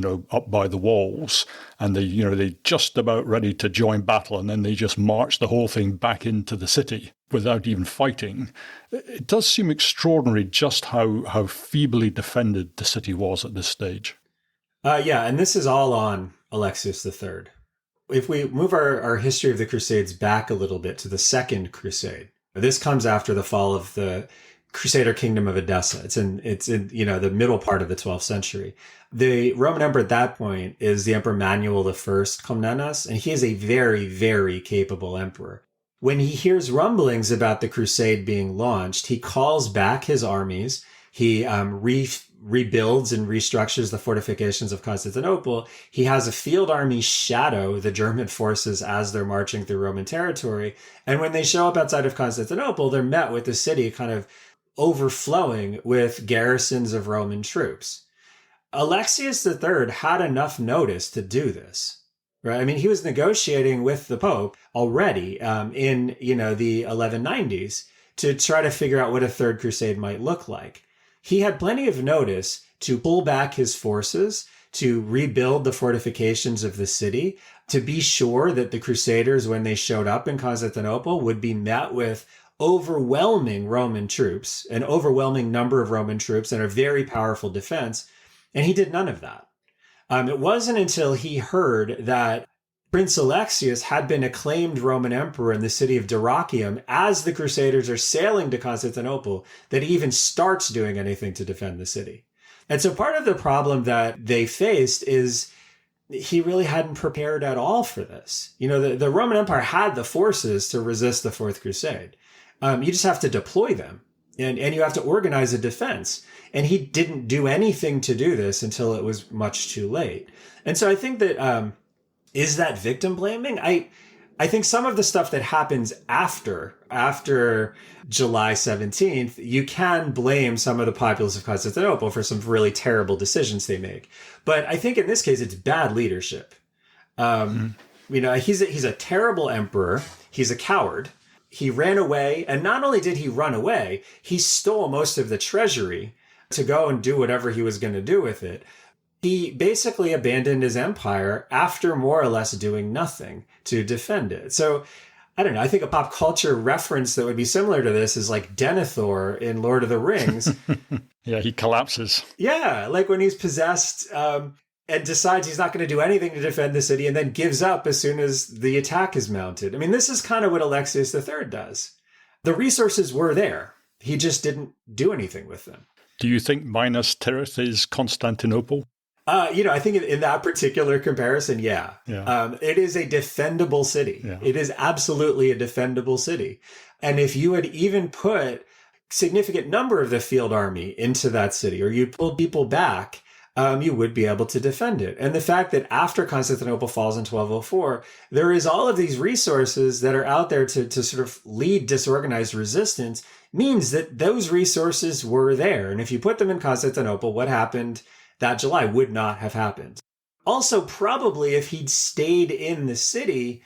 by the walls, and they're just about ready to join battle, and then they just march the whole thing back into the city without even fighting. It does seem extraordinary just how feebly defended the city was at this stage. And this is all on Alexius III. If we move our history of the Crusades back a little bit to the Second Crusade, this comes after the fall of the Crusader kingdom of Edessa. It's in the middle part of the 12th century. The Roman emperor at that point is the Emperor Manuel I Comnenus, and he is a very, very capable emperor. When he hears rumblings about the crusade being launched, he calls back his armies. He rebuilds and restructures the fortifications of Constantinople. He has a field army shadow the German forces as they're marching through Roman territory. And when they show up outside of Constantinople, they're met with the city kind of overflowing with garrisons of Roman troops. Alexius III had enough notice to do this, right? I mean, he was negotiating with the Pope already in the 1190s to try to figure out what a third crusade might look like. He had plenty of notice to pull back his forces, to rebuild the fortifications of the city, to be sure that the Crusaders, when they showed up in Constantinople, would be met with overwhelming Roman troops, an overwhelming number of Roman troops, and a very powerful defense. And he did none of that. It wasn't until he heard that Prince Alexius had been acclaimed Roman emperor in the city of Dyrrhachium as the Crusaders are sailing to Constantinople that he even starts doing anything to defend the city. And so part of the problem that they faced is he really hadn't prepared at all for this. The Roman Empire had the forces to resist the Fourth Crusade. You just have to deploy them and you have to organize a defense. And he didn't do anything to do this until it was much too late. And so I think that, is that victim blaming? I think some of the stuff that happens after July 17th, you can blame some of the populace of Constantinople for some really terrible decisions they make. But I think in this case, it's bad leadership. He's a terrible emperor. He's a coward. He ran away. And not only did he run away, he stole most of the treasury to go and do whatever he was going to do with it. He basically abandoned his empire after more or less doing nothing to defend it. So, I don't know. I think a pop culture reference that would be similar to this is like Denethor in Lord of the Rings. Yeah, he collapses. Yeah, like when he's possessed and decides he's not going to do anything to defend the city and then gives up as soon as the attack is mounted. I mean, this is kind of what Alexius III does. The resources were there. He just didn't do anything with them. Do you think Minas Tirith is Constantinople? I think in that particular comparison, yeah. It is a defendable city. Yeah. It is absolutely a defendable city. And if you had even put significant number of the field army into that city, or you pulled people back, you would be able to defend it. And the fact that after Constantinople falls in 1204, there is all of these resources that are out there to sort of lead disorganized resistance means that those resources were there. And if you put them in Constantinople, what happened that July would not have happened. Also, probably if he'd stayed in the city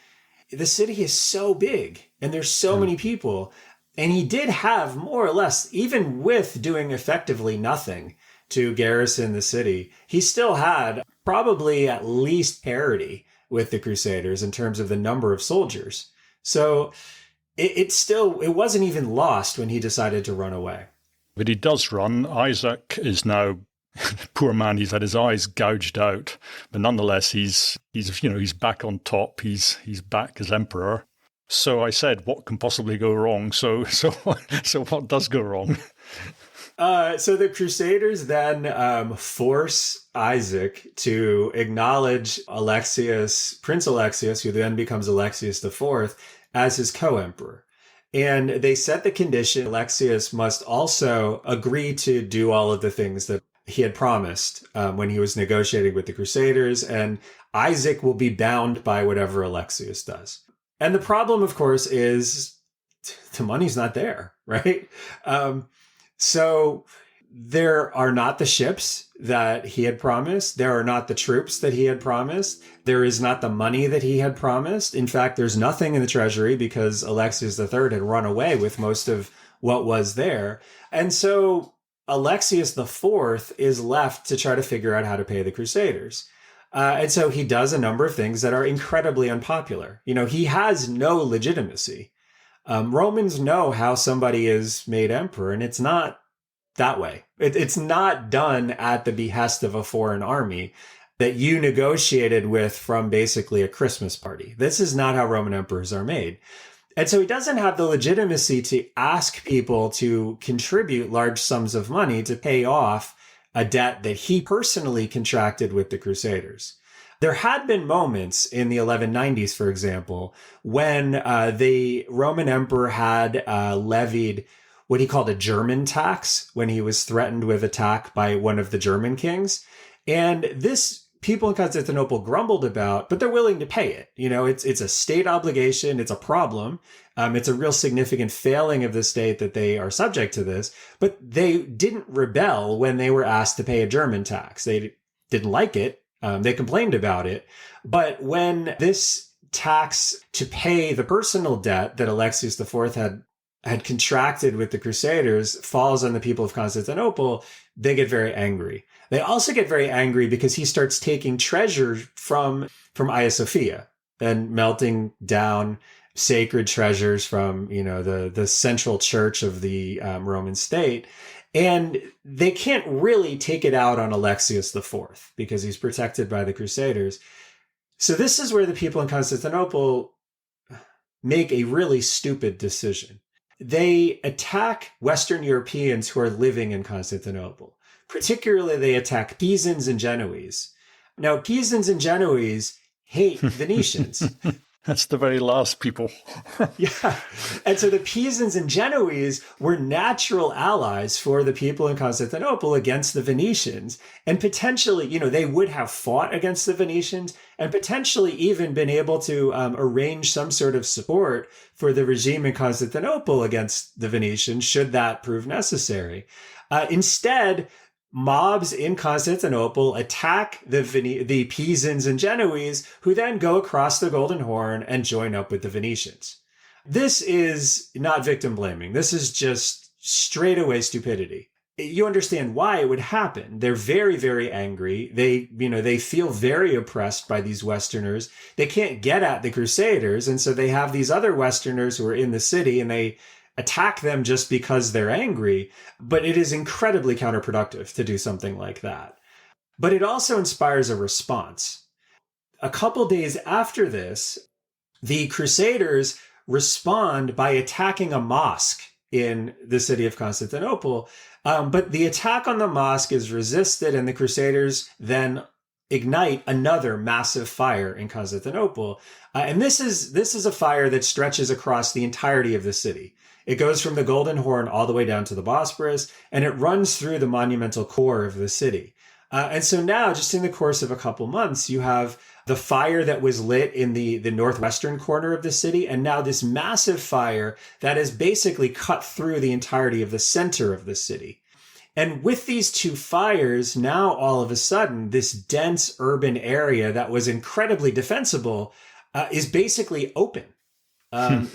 is so big and there's so many people. And he did have more or less, even with doing effectively nothing to garrison the city, he still had probably at least parity with the Crusaders in terms of the number of soldiers. So it wasn't even lost when he decided to run away. But he does run. Isaac is now poor man, he's had his eyes gouged out, but nonetheless, he's back on top. He's back as emperor. So I said, what can possibly go wrong? So what does go wrong? So the Crusaders then force Isaac to acknowledge Prince Alexius, who then becomes Alexius IV, as his co-emperor. And they set the condition Alexius must also agree to do all of the things that he had promised when he was negotiating with the Crusaders, and Isaac will be bound by whatever Alexius does. And the problem, of course, is the money's not there, right? So there are not the ships that he had promised. There are not the troops that he had promised. There is not the money that he had promised. In fact, there's nothing in the treasury because Alexius III had run away with most of what was there. And so Alexius IV is left to try to figure out how to pay the Crusaders. And so he does a number of things that are incredibly unpopular. He has no legitimacy. Romans know how somebody is made emperor, and it's not that way. It's not done at the behest of a foreign army that you negotiated with from basically a Christmas party. This is not how Roman emperors are made. And so he doesn't have the legitimacy to ask people to contribute large sums of money to pay off a debt that he personally contracted with the Crusaders. There had been moments in the 1190s, for example, when the Roman emperor had levied what he called a German tax when he was threatened with attack by one of the German kings. And this people in Constantinople grumbled about, but they're willing to pay it. You know, it's a state obligation. It's a problem. It's a real significant failing of the state that they are subject to this, but they didn't rebel when they were asked to pay a German tax. They didn't like it. They complained about it. But when this tax to pay the personal debt that Alexius IV had contracted with the Crusaders falls on the people of Constantinople, they get very angry. They also get very angry because he starts taking treasure from Hagia Sophia and melting down sacred treasures from, the central church of the Roman state. And they can't really take it out on Alexius IV because he's protected by the Crusaders. So this is where the people in Constantinople make a really stupid decision. They attack Western Europeans who are living in Constantinople. Particularly, they attack Pisans and Genoese. Now, Pisans and Genoese hate Venetians. That's the very last people. Yeah. And so the Pisans and Genoese were natural allies for the people in Constantinople against the Venetians. And potentially, they would have fought against the Venetians and potentially even been able to arrange some sort of support for the regime in Constantinople against the Venetians, should that prove necessary. Instead, mobs in Constantinople attack the Pisans and Genoese, who then go across the Golden Horn and join up with the Venetians. This is not victim blaming. This is just straightaway stupidity. You understand why it would happen. They're very, very angry. They feel very oppressed by these Westerners. They can't get at the Crusaders. And so they have these other Westerners who are in the city and they attack them just because they're angry, but it is incredibly counterproductive to do something like that. But it also inspires a response. A couple days after this, the Crusaders respond by attacking a mosque in the city of Constantinople. But the attack on the mosque is resisted, and the Crusaders then ignite another massive fire in Constantinople. And this is a fire that stretches across the entirety of the city. It goes from the Golden Horn all the way down to the Bosporus, and it runs through the monumental core of the city. And so now, just in the course of a couple months, you have the fire that was lit in the northwestern corner of the city, and now this massive fire that has basically cut through the entirety of the center of the city. And with these two fires, now all of a sudden, this dense urban area that was incredibly defensible is basically open.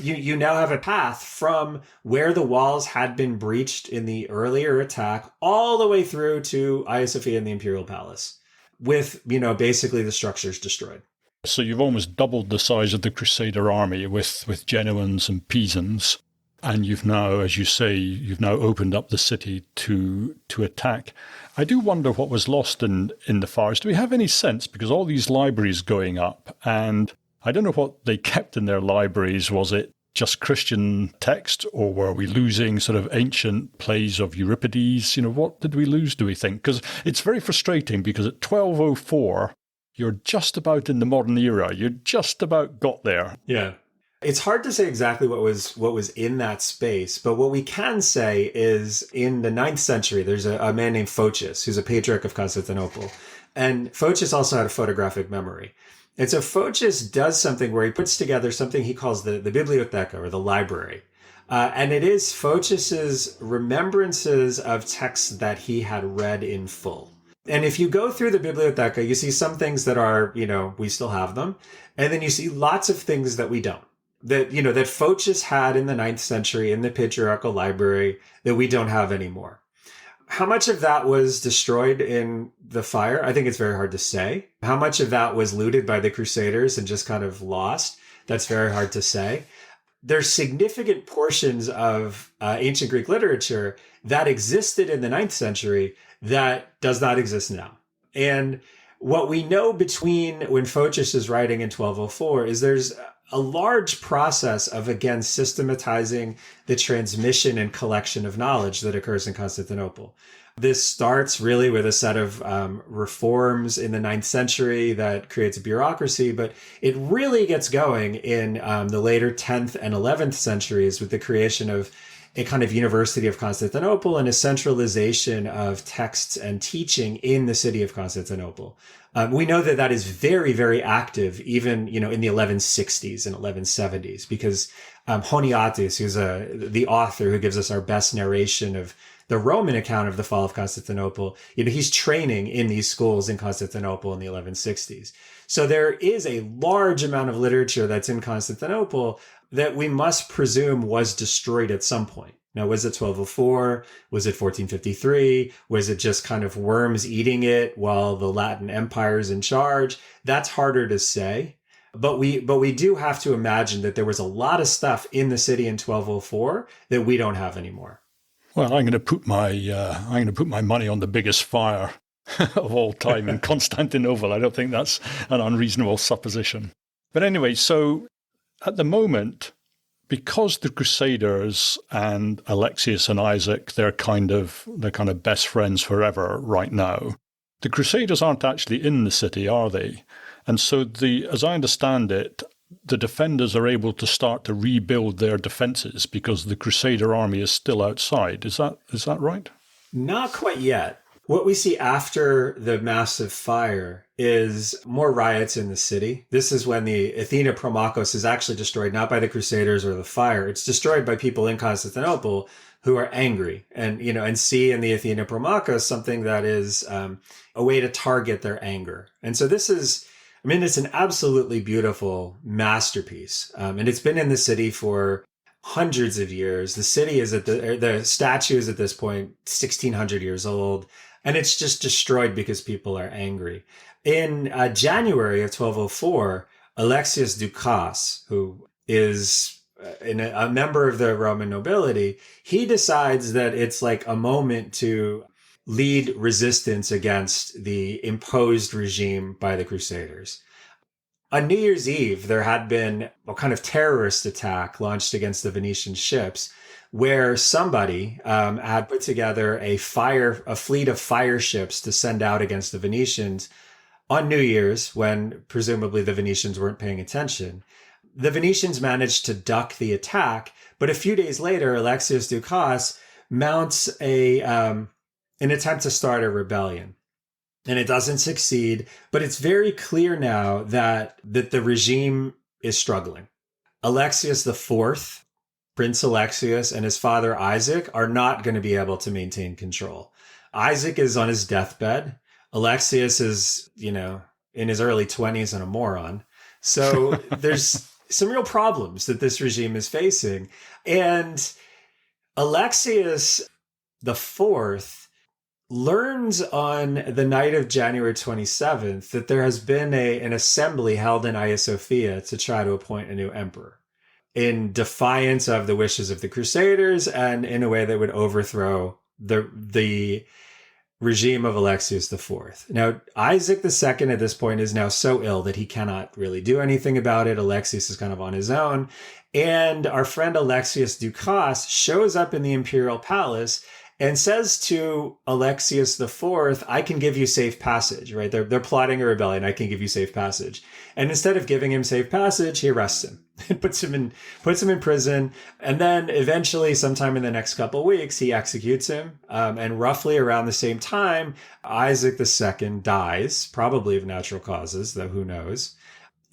You now have a path from where the walls had been breached in the earlier attack all the way through to Hagia Sophia and the Imperial Palace with, basically the structures destroyed. So you've almost doubled the size of the Crusader army with Genoans and Pisans. And you've now, as you say, opened up the city to attack. I do wonder what was lost in the fires. Do we have any sense? Because all these libraries going up, and I don't know what they kept in their libraries. Was it just Christian text, or were we losing sort of ancient plays of Euripides? What did we lose, do we think? Because it's very frustrating, because at 1204, you're just about in the modern era. You just about got there. Yeah. It's hard to say exactly what was in that space, but what we can say is in the 9th century, there's a man named Photius, who's a patriarch of Constantinople. And Photius also had a photographic memory. And so Photius does something where he puts together something he calls the bibliotheca, or the library. And it is Photius's remembrances of texts that he had read in full. And if you go through the bibliotheca, you see some things that are, we still have them. And then you see lots of things that we don't. That Photius had in the 9th century in the patriarchal library that we don't have anymore. How much of that was destroyed in the fire? I think it's very hard to say. How much of that was looted by the Crusaders and just kind of lost? That's very hard to say. There's significant portions of ancient Greek literature that existed in the 9th century that does not exist now. And what we know between when Photius is writing in 1204 is there's a large process of, again, systematizing the transmission and collection of knowledge that occurs in Constantinople. This starts really with a set of reforms in the 9th century that creates a bureaucracy, but it really gets going in the later 10th and 11th centuries with the creation of a kind of University of Constantinople and a centralization of texts and teaching in the city of Constantinople. We know that that is very, very active, even, in the 1160s and 1170s, because Honiatis, who's the author who gives us our best narration of the Roman account of the fall of Constantinople, he's training in these schools in Constantinople in the 1160s. So there is a large amount of literature that's in Constantinople that we must presume was destroyed at some point. Now, was it 1204? Was it 1453? Was it just kind of worms eating it while the Latin Empire is in charge? That's harder to say. But we do have to imagine that there was a lot of stuff in the city in 1204 that we don't have anymore. Well, I'm going to put my money on the biggest fire of all time in Constantinople. I don't think that's an unreasonable supposition. But anyway, so at the moment, because the Crusaders and Alexius and Isaac, they're kind of best friends forever right now. The Crusaders aren't actually in the city, are they? And so as I understand it, the defenders are able to start to rebuild their defenses because the Crusader army is still outside. Is that right? Not quite yet. What we see after the massive fire is more riots in the city. This is when the Athena Promachos is actually destroyed, not by the Crusaders or the fire. It's destroyed by people in Constantinople who are angry and see in the Athena Promachos something that is a way to target their anger. And so it's an absolutely beautiful masterpiece. And it's been in the city for hundreds of years. The city the statue is at this point 1600 years old. And it's just destroyed because people are angry. In January of 1204, Alexius Ducas, who is a member of the Roman nobility, he decides that it's like a moment to lead resistance against the imposed regime by the Crusaders. On New Year's Eve, there had been a kind of terrorist attack launched against the Venetian ships, where somebody had put together a fleet of fire ships to send out against the Venetians on New Year's, when presumably the Venetians weren't paying attention. The Venetians managed to duck the attack, but a few days later, Alexius Ducas mounts an attempt to start a rebellion. And it doesn't succeed, but it's very clear now that the regime is struggling. Alexius IV, Prince Alexius, and his father Isaac are not going to be able to maintain control. Isaac is on his deathbed. Alexius is, in his early 20s and a moron. So there's some real problems that this regime is facing. And Alexius IV learns on the night of January 27th that there has been an assembly held in Hagia Sophia to try to appoint a new emperor, in defiance of the wishes of the Crusaders and in a way that would overthrow the regime of Alexius IV. Now, Isaac II at this point is now so ill that he cannot really do anything about it. Alexius is kind of on his own. And our friend Alexius Ducas shows up in the imperial palace and says to Alexius IV, I can give you safe passage, right? They're plotting a rebellion. I can give you safe passage. And instead of giving him safe passage, he arrests him and puts him in prison. And then eventually, sometime in the next couple of weeks, he executes him. And roughly around the same time, Isaac II dies, probably of natural causes, though who knows.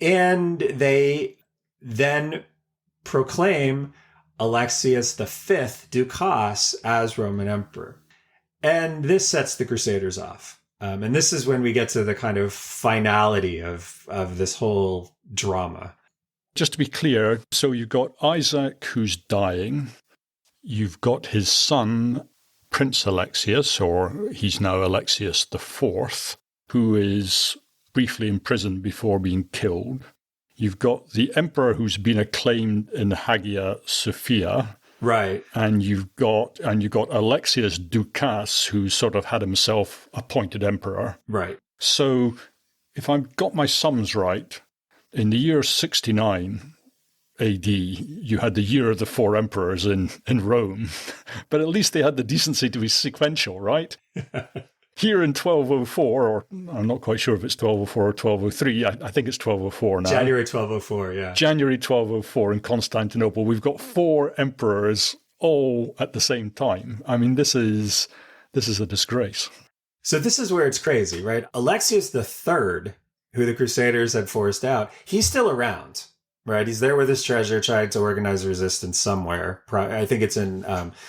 And they then proclaim Alexius V Ducas as Roman emperor. And this sets the Crusaders off. And this is when we get to the kind of finality of this whole drama. Just to be clear, so you've got Isaac who's dying. You've got his son, Prince Alexius, or he's now Alexius IV, who is briefly imprisoned before being killed. You've got the emperor who's been acclaimed in Hagia Sophia. Right. And you've got Alexius Ducas, who sort of had himself appointed emperor. Right. So if I've got my sums right, in the year 69, AD, you had the year of the four emperors in Rome, but at least they had the decency to be sequential, right? Here in 1204, or I'm not quite sure if it's 1204 or 1203, I think it's 1204 now. January 1204, yeah. January 1204 in Constantinople, we've got four emperors all at the same time. I mean, this is a disgrace. So this is where it's crazy, right? Alexius III, who the Crusaders had forced out, he's still around, right? He's there with his treasure trying to organize resistance somewhere. I think it's in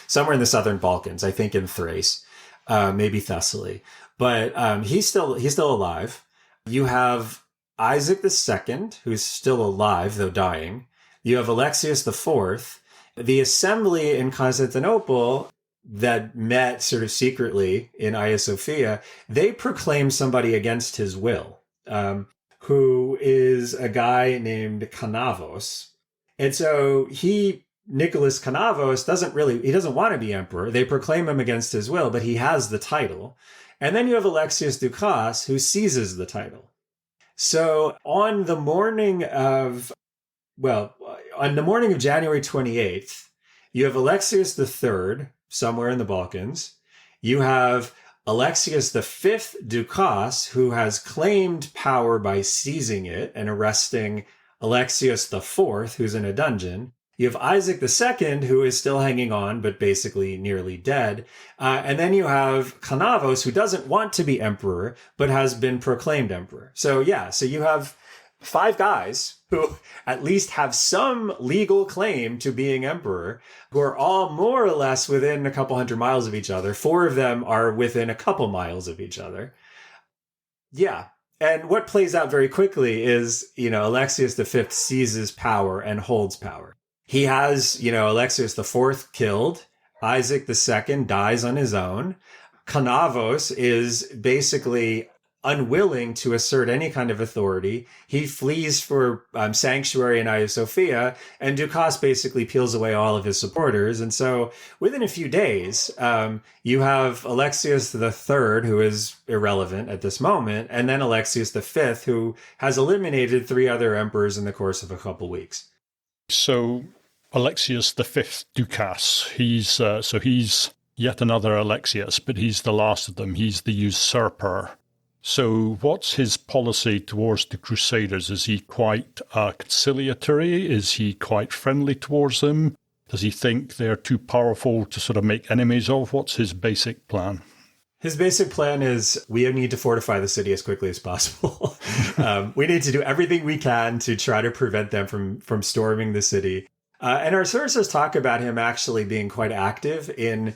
somewhere in the southern Balkans, I think in Thrace, maybe Thessaly. But he's still alive. You have Isaac II, who's still alive, though dying. You have Alexius IV. The assembly in Constantinople that met sort of secretly in Hagia Sophia, they proclaim somebody against his will, who is a guy named Canavos. And so Nicholas Canavos doesn't want to be emperor. They proclaim him against his will, but he has the title. And then you have Alexius Ducas, who seizes the title. So on the morning of January 28th, you have Alexius III, somewhere in the Balkans. You have Alexius V Ducas, who has claimed power by seizing it and arresting Alexius IV, who's in a dungeon. You have Isaac II, who is still hanging on, but basically nearly dead. And then you have Canavos, who doesn't want to be emperor, but has been proclaimed emperor. So you have five guys who at least have some legal claim to being emperor, who are all more or less within a couple hundred miles of each other. Four of them are within a couple miles of each other. Yeah. And what plays out very quickly is, Alexius V seizes power and holds power. He has, Alexius IV killed. Isaac II dies on his own. Canavos is basically unwilling to assert any kind of authority. He flees for sanctuary in Hagia Sophia, and Ducas basically peels away all of his supporters. And so within a few days, you have Alexius III, who is irrelevant at this moment, and then Alexius V, who has eliminated three other emperors in the course of a couple weeks. So Alexius V Ducas, he's yet another Alexius, but he's the last of them. He's the usurper. So what's his policy towards the Crusaders? Is he quite conciliatory? Is he quite friendly towards them? Does he think they're too powerful to sort of make enemies of? What's his basic plan? His basic plan is we need to fortify the city as quickly as possible. We need to do everything we can to try to prevent them from storming the city. And our sources talk about him actually being quite active in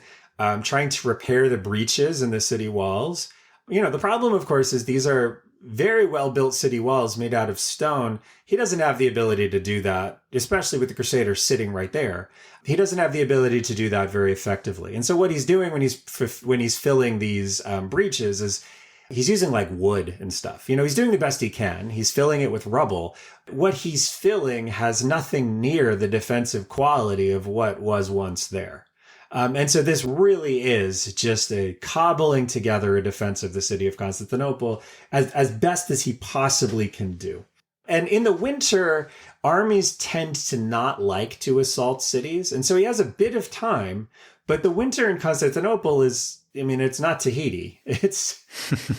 trying to repair the breaches in the city walls. The problem, of course, is these are very well-built city walls made out of stone. He doesn't have the ability to do that, especially with the Crusaders sitting right there. He doesn't have the ability to do that very effectively. And so what he's doing when he's filling these breaches is he's using like wood and stuff. He's doing the best he can. He's filling it with rubble. What he's filling has nothing near the defensive quality of what was once there. And so this really is just a cobbling together a defense of the city of Constantinople as best as he possibly can do. And in the winter, armies tend to not like to assault cities. And so he has a bit of time, but the winter in Constantinople it's not Tahiti. It's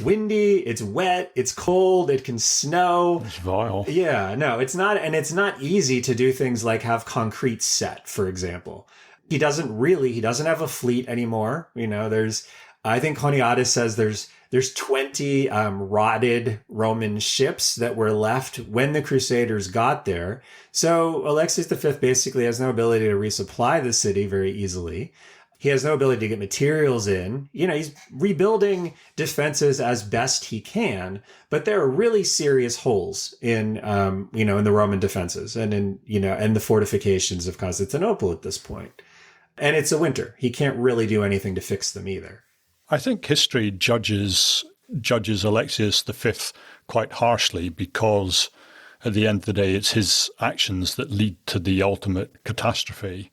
windy, it's wet, it's cold, it can snow. It's vile. Yeah, no, it's not. And it's not easy to do things like have concrete set, for example. He doesn't have a fleet anymore. I think Honiatus says there's 20 rotted Roman ships that were left when the Crusaders got there. So Alexius V basically has no ability to resupply the city very easily. He has no ability to get materials in. He's rebuilding defenses as best he can, but there are really serious holes in the Roman defenses and and the fortifications of Constantinople at this point. And it's a winter. He can't really do anything to fix them either. I think history judges Alexius V quite harshly because at the end of the day, it's his actions that lead to the ultimate catastrophe.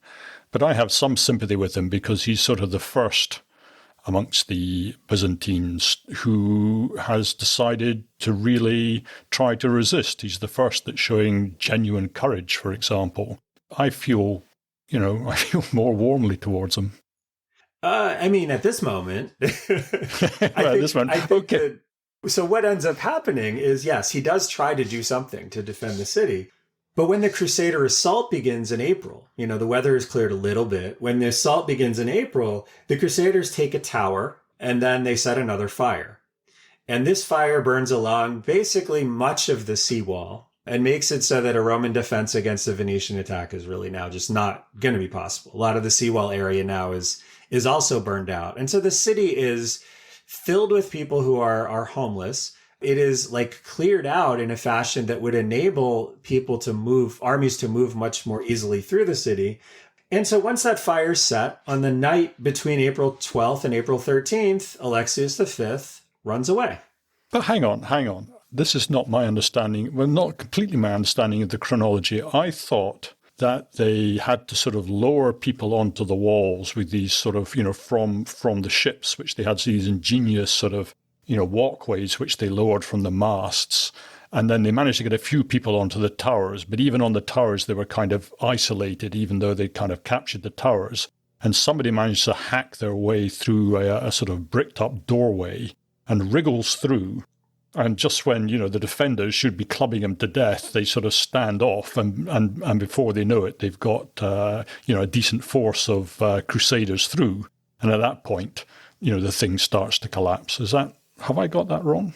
But I have some sympathy with him because he's sort of the first amongst the Byzantines who has decided to really try to resist. He's the first that's showing genuine courage, for example. I feel more warmly towards him. I mean, at this moment, Okay. So what ends up happening is, yes, he does try to do something to defend the city. But when the Crusader assault begins in April, the weather has cleared a little bit. When the assault begins in April, the Crusaders take a tower and then they set another fire. And this fire burns along basically much of the seawall and makes it so that a Roman defense against a Venetian attack is really now just not going to be possible. A lot of the seawall area now is also burned out. And so the city is filled with people who are homeless. It is like cleared out in a fashion that would enable armies to move much more easily through the city. And so once that fire's set, on the night between April 12th and April 13th, Alexius V runs away. But hang on. This is not my understanding. Well, not completely my understanding of the chronology. I thought that they had to sort of lower people onto the walls with these sort of, from the ships, which they had these ingenious sort of, walkways, which they lowered from the masts. And then they managed to get a few people onto the towers. But even on the towers, they were kind of isolated, even though they kind of captured the towers. And somebody managed to hack their way through a sort of bricked up doorway and wriggles through. And just when, the defenders should be clubbing him to death, they sort of stand off. And before they know it, they've got, a decent force of Crusaders through. And at that point, the thing starts to collapse. Have I got that wrong?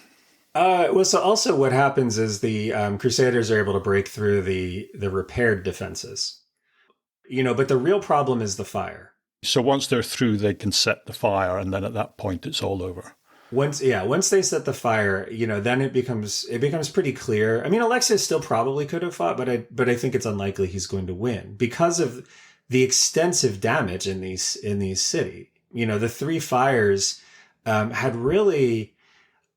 So also what happens is the Crusaders are able to break through the repaired defenses. But the real problem is the fire. So once they're through, they can set the fire. And then at that point, it's all over. Once they set the fire, then it becomes pretty clear. I mean, Alexius still probably could have fought, but I think it's unlikely he's going to win because of the extensive damage in these cities. The three fires had really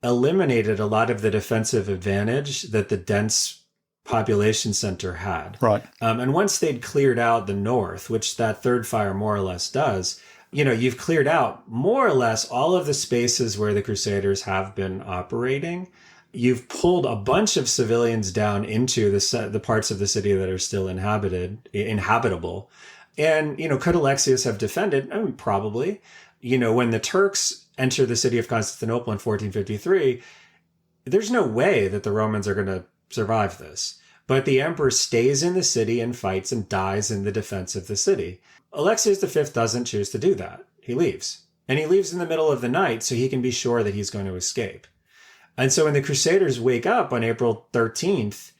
eliminated a lot of the defensive advantage that the dense population center had. Right. And once they'd cleared out the north, which that third fire more or less does, you've cleared out more or less all of the spaces where the Crusaders have been operating. You've pulled a bunch of civilians down into the parts of the city that are still inhabitable. And, could Alexius have defended? I mean, probably. When the Turks enter the city of Constantinople in 1453, there's no way that the Romans are going to survive this. But the emperor stays in the city and fights and dies in the defense of the city. Alexius V doesn't choose to do that. He leaves. And he leaves in the middle of the night so he can be sure that he's going to escape. And so when the Crusaders wake up on April 13th,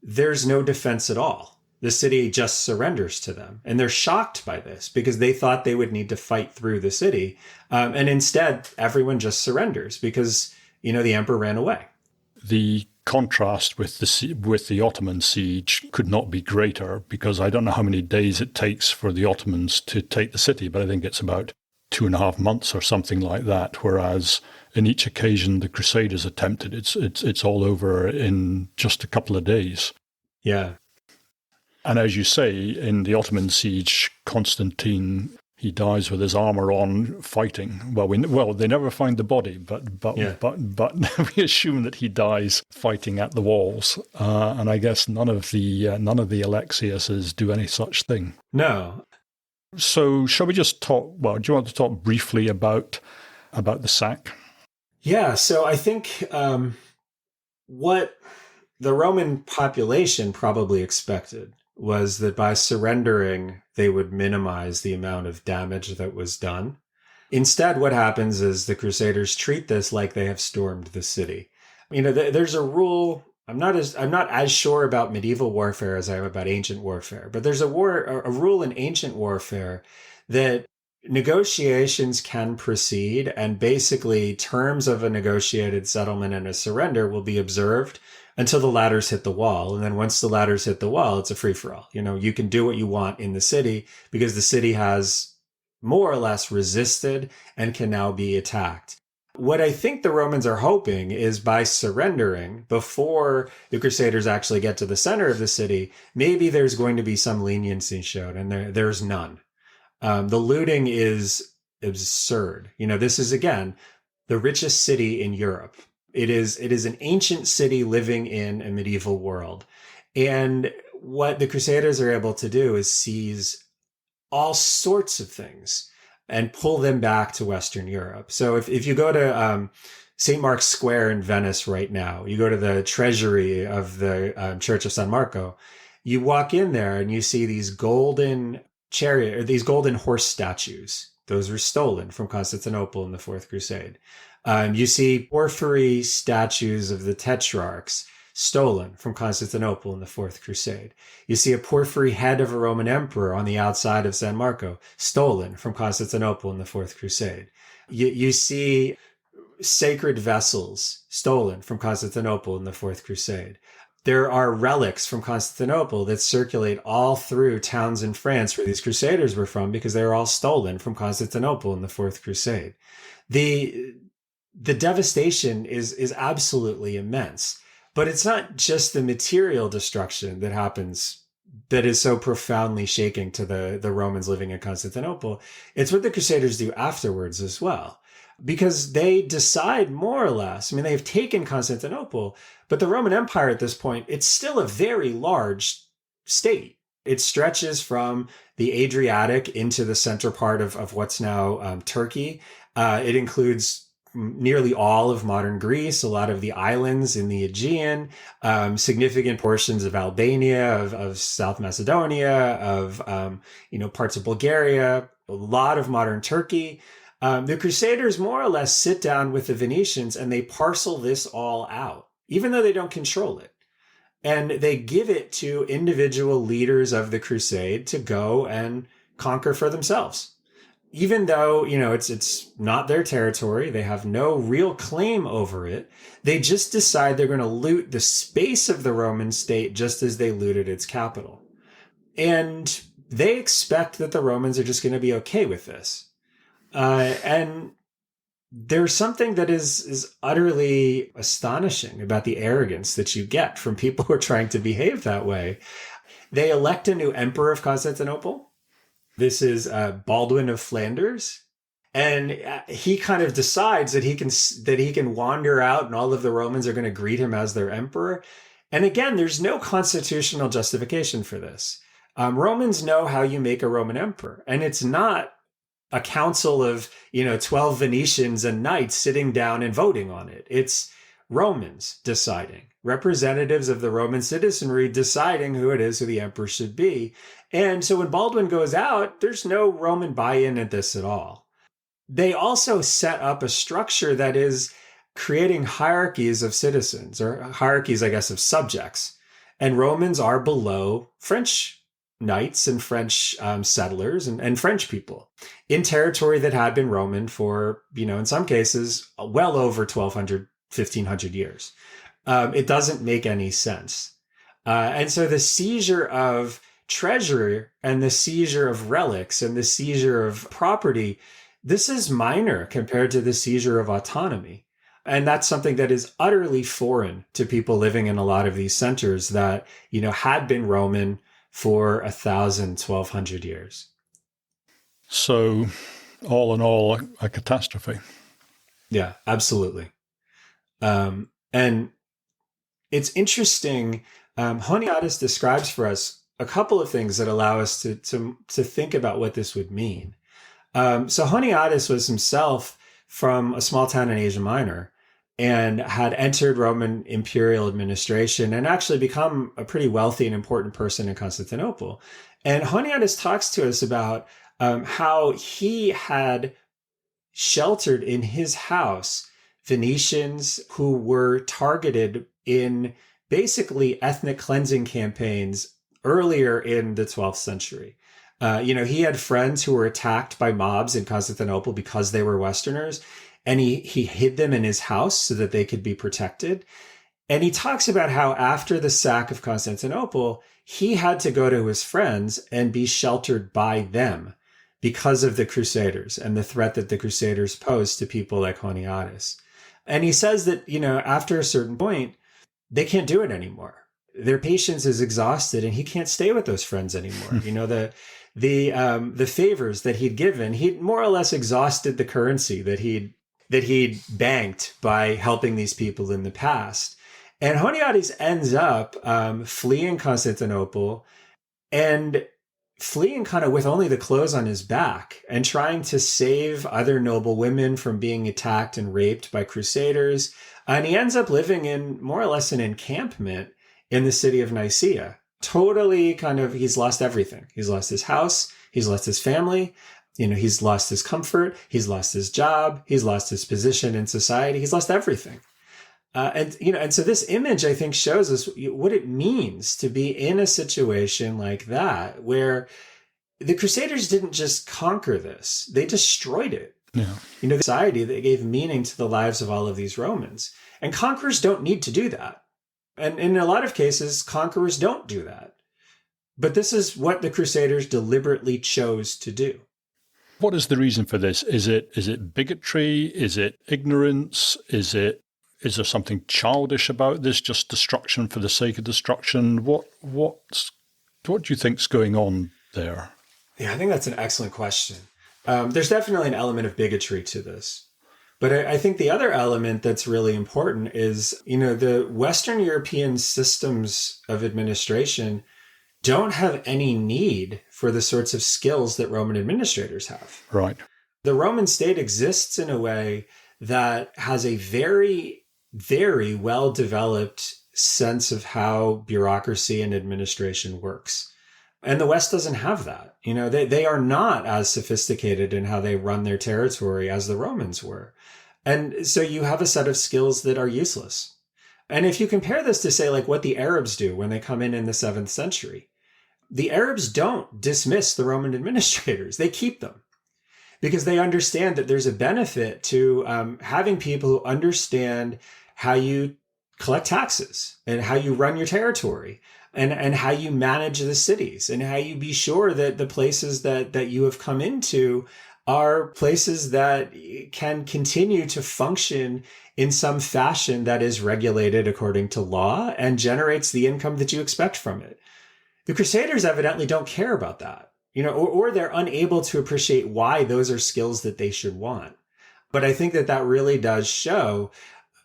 there's no defense at all. The city just surrenders to them. And they're shocked by this because they thought they would need to fight through the city. And instead, everyone just surrenders because, the emperor ran away. The contrast with the Ottoman siege could not be greater because I don't know how many days it takes for the Ottomans to take the city, but I think it's about 2.5 months or something like that. Whereas in each occasion the Crusaders attempted, it's all over in just a couple of days. Yeah. And as you say, in the Ottoman siege, Constantine, he dies with his armor on, fighting. Well, they never find the body, but we assume that he dies fighting at the walls. And I guess none of the Alexiuses do any such thing. No. So, shall we just talk? Well, do you want to talk briefly about the sack? Yeah. So I think what the Roman population probably expected was that by surrendering, they would minimize the amount of damage that was done. Instead, what happens is the Crusaders treat this like they have stormed the city. There's a rule. I'm not as sure about medieval warfare as I am about ancient warfare, but there's a rule in ancient warfare that negotiations can proceed, and basically terms of a negotiated settlement and a surrender will be observed until the ladders hit the wall. And then once the ladders hit the wall, it's a free-for-all. You can do what you want in the city because the city has more or less resisted and can now be attacked. What I think the Romans are hoping is by surrendering before the Crusaders actually get to the center of the city, maybe there's going to be some leniency shown, and there's none. The looting is absurd. This is, again, the richest city in Europe. It is an ancient city living in a medieval world. And what the Crusaders are able to do is seize all sorts of things and pull them back to Western Europe. So if you go to St. Mark's Square in Venice right now, you go to the treasury of the Church of San Marco, you walk in there and you see these golden these golden horse statues. Those were stolen from Constantinople in the Fourth Crusade. You see porphyry statues of the tetrarchs stolen from Constantinople in the Fourth Crusade. You see a porphyry head of a Roman emperor on the outside of San Marco, stolen from Constantinople in the Fourth Crusade. You see sacred vessels stolen from Constantinople in the Fourth Crusade. There are relics from Constantinople that circulate all through towns in France where these crusaders were from, because they were all stolen from Constantinople in the Fourth Crusade. The devastation is absolutely immense. But it's not just the material destruction that happens that is so profoundly shaking to the Romans living in Constantinople. It's what the Crusaders do afterwards as well, because they decide more or less, they've taken Constantinople, but the Roman Empire at this point, it's still a very large state. It stretches from the Adriatic into the center part of what's now Turkey. It includes nearly all of modern Greece, a lot of the islands in the Aegean, significant portions of Albania, of South Macedonia, of parts of Bulgaria, a lot of modern Turkey. The Crusaders more or less sit down with the Venetians and they parcel this all out, even though they don't control it. And they give it to individual leaders of the crusade to go and conquer for themselves. Even though, it's not their territory, they have no real claim over it, they just decide they're going to loot the space of the Roman state just as they looted its capital. And they expect that the Romans are just going to be okay with this. And there's something that is utterly astonishing about the arrogance that you get from people who are trying to behave that way. They elect a new emperor of Constantinople. This is Baldwin of Flanders, and he kind of decides that he can wander out, and all of the Romans are going to greet him as their emperor. And again, there's no constitutional justification for this. Romans know how you make a Roman emperor, and it's not a council of 12 Venetians and knights sitting down and voting on it. It's Romans deciding, representatives of the Roman citizenry deciding who the emperor should be. And so when Baldwin goes out, there's no Roman buy-in at this at all. They also set up a structure that is creating hierarchies of citizens, or hierarchies, I guess, of subjects. And Romans are below French knights and French settlers and French people in territory that had been Roman for, in some cases, well over 1,200, 1,500 years. It doesn't make any sense. And so the seizure of treasure and the seizure of relics and the seizure of property, this is minor compared to the seizure of autonomy. And that's something that is utterly foreign to people living in a lot of these centers that, had been Roman for 1,000, 1,200 years. So all in all, a catastrophe. Yeah, absolutely. And it's interesting. Honiatus describes for us a couple of things that allow us to think about what this would mean. So Honiatus was himself from a small town in Asia Minor and had entered Roman imperial administration and actually become a pretty wealthy and important person in Constantinople. And Honiatus talks to us about how he had sheltered in his house Venetians who were targeted in basically ethnic cleansing campaigns earlier in the 12th century. He had friends who were attacked by mobs in Constantinople because they were Westerners, and he hid them in his house so that they could be protected. And he talks about how after the sack of Constantinople, he had to go to his friends and be sheltered by them because of the Crusaders and the threat that the Crusaders posed to people like Honiatus. And he says that, after a certain point, they can't do it anymore. their patience is exhausted and he can't stay with those friends anymore. The favors that he'd given, he'd more or less exhausted the currency that he'd banked by helping these people in the past. And Honiades ends up fleeing Constantinople and fleeing kind of with only the clothes on his back and trying to save other noble women from being attacked and raped by crusaders. And he ends up living in more or less an encampment in the city of Nicaea. Totally he's lost everything. He's lost his house. He's lost his family. He's lost his comfort. He's lost his job. He's lost his position in society. He's lost everything. And so this image, I think, shows us what it means to be in a situation like that, where the Crusaders didn't just conquer this, they destroyed it. Yeah. The society that gave meaning to the lives of all of these Romans. And conquerors don't need to do that. And in a lot of cases, conquerors don't do that. But this is what the Crusaders deliberately chose to do. What is the reason for this? Is it bigotry? Is it ignorance? Is there something childish about this? Just destruction for the sake of destruction? What do you think's going on there? Yeah, I think that's an excellent question. There's definitely an element of bigotry to this. But I think the other element that's really important is, the Western European systems of administration don't have any need for the sorts of skills that Roman administrators have. Right. The Roman state exists in a way that has a very, very well-developed sense of how bureaucracy and administration works. And the West doesn't have that. They are not as sophisticated in how they run their territory as the Romans were. And so you have a set of skills that are useless. And if you compare this to, say, like what the Arabs do when they come in the 7th century, the Arabs don't dismiss the Roman administrators. They keep them because they understand that there's a benefit to having people who understand how you collect taxes and how you run your territory and how you manage the cities and how you be sure that the places that you have come into are places that can continue to function in some fashion that is regulated according to law and generates the income that you expect from it. The Crusaders evidently don't care about that, or they're unable to appreciate why those are skills that they should want. But I think that really does show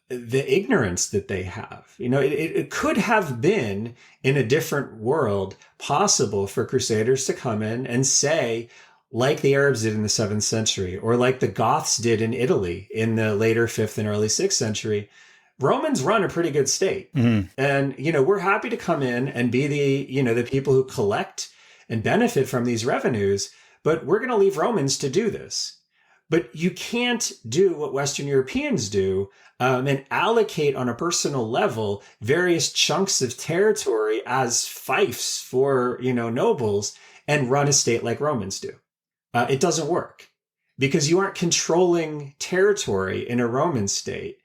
the ignorance that they have. It could have been, in a different world, possible for Crusaders to come in and say, like the Arabs did in the 7th century, or like the Goths did in Italy in the later 5th and early 6th century, Romans run a pretty good state. Mm-hmm. And, we're happy to come in and be the people who collect and benefit from these revenues, but we're going to leave Romans to do this. But you can't do what Western Europeans do and allocate on a personal level various chunks of territory as fiefs for, nobles and run a state like Romans do. It doesn't work because you aren't controlling territory in a Roman state.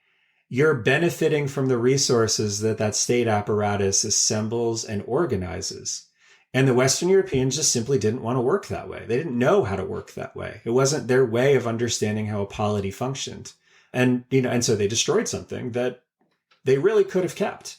You're benefiting from the resources that state apparatus assembles and organizes. And the Western Europeans just simply didn't want to work that way. They didn't know how to work that way. It wasn't their way of understanding how a polity functioned. And, and so they destroyed something that they really could have kept.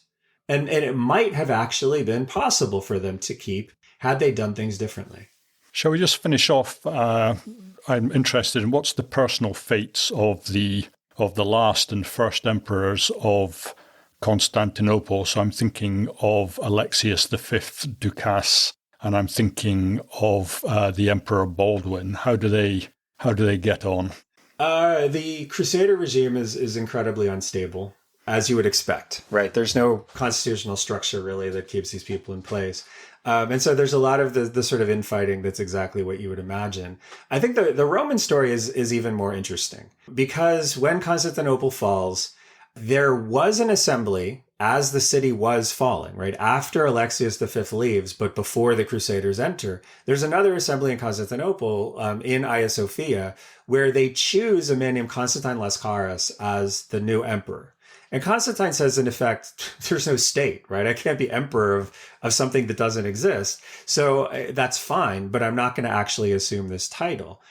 And it might have actually been possible for them to keep had they done things differently. Shall we just finish off? I'm interested in what's the personal fates of the last and first emperors of Constantinople. So I'm thinking of Alexius V Ducas, and I'm thinking of the Emperor Baldwin. How do they get on? The Crusader regime is incredibly unstable, as you would expect, right? There's no constitutional structure really that keeps these people in place. And so there's a lot of the sort of infighting that's exactly what you would imagine. I think the Roman story is even more interesting because when Constantinople falls, there was an assembly as the city was falling, right? After Alexius V leaves, but before the Crusaders enter, there's another assembly in Constantinople, in Hagia Sophia, where they choose a man named Constantine Lascaris as the new emperor. And Constantine says, in effect, there's no state, right? I can't be emperor of something that doesn't exist. So that's fine, but I'm not going to actually assume this title.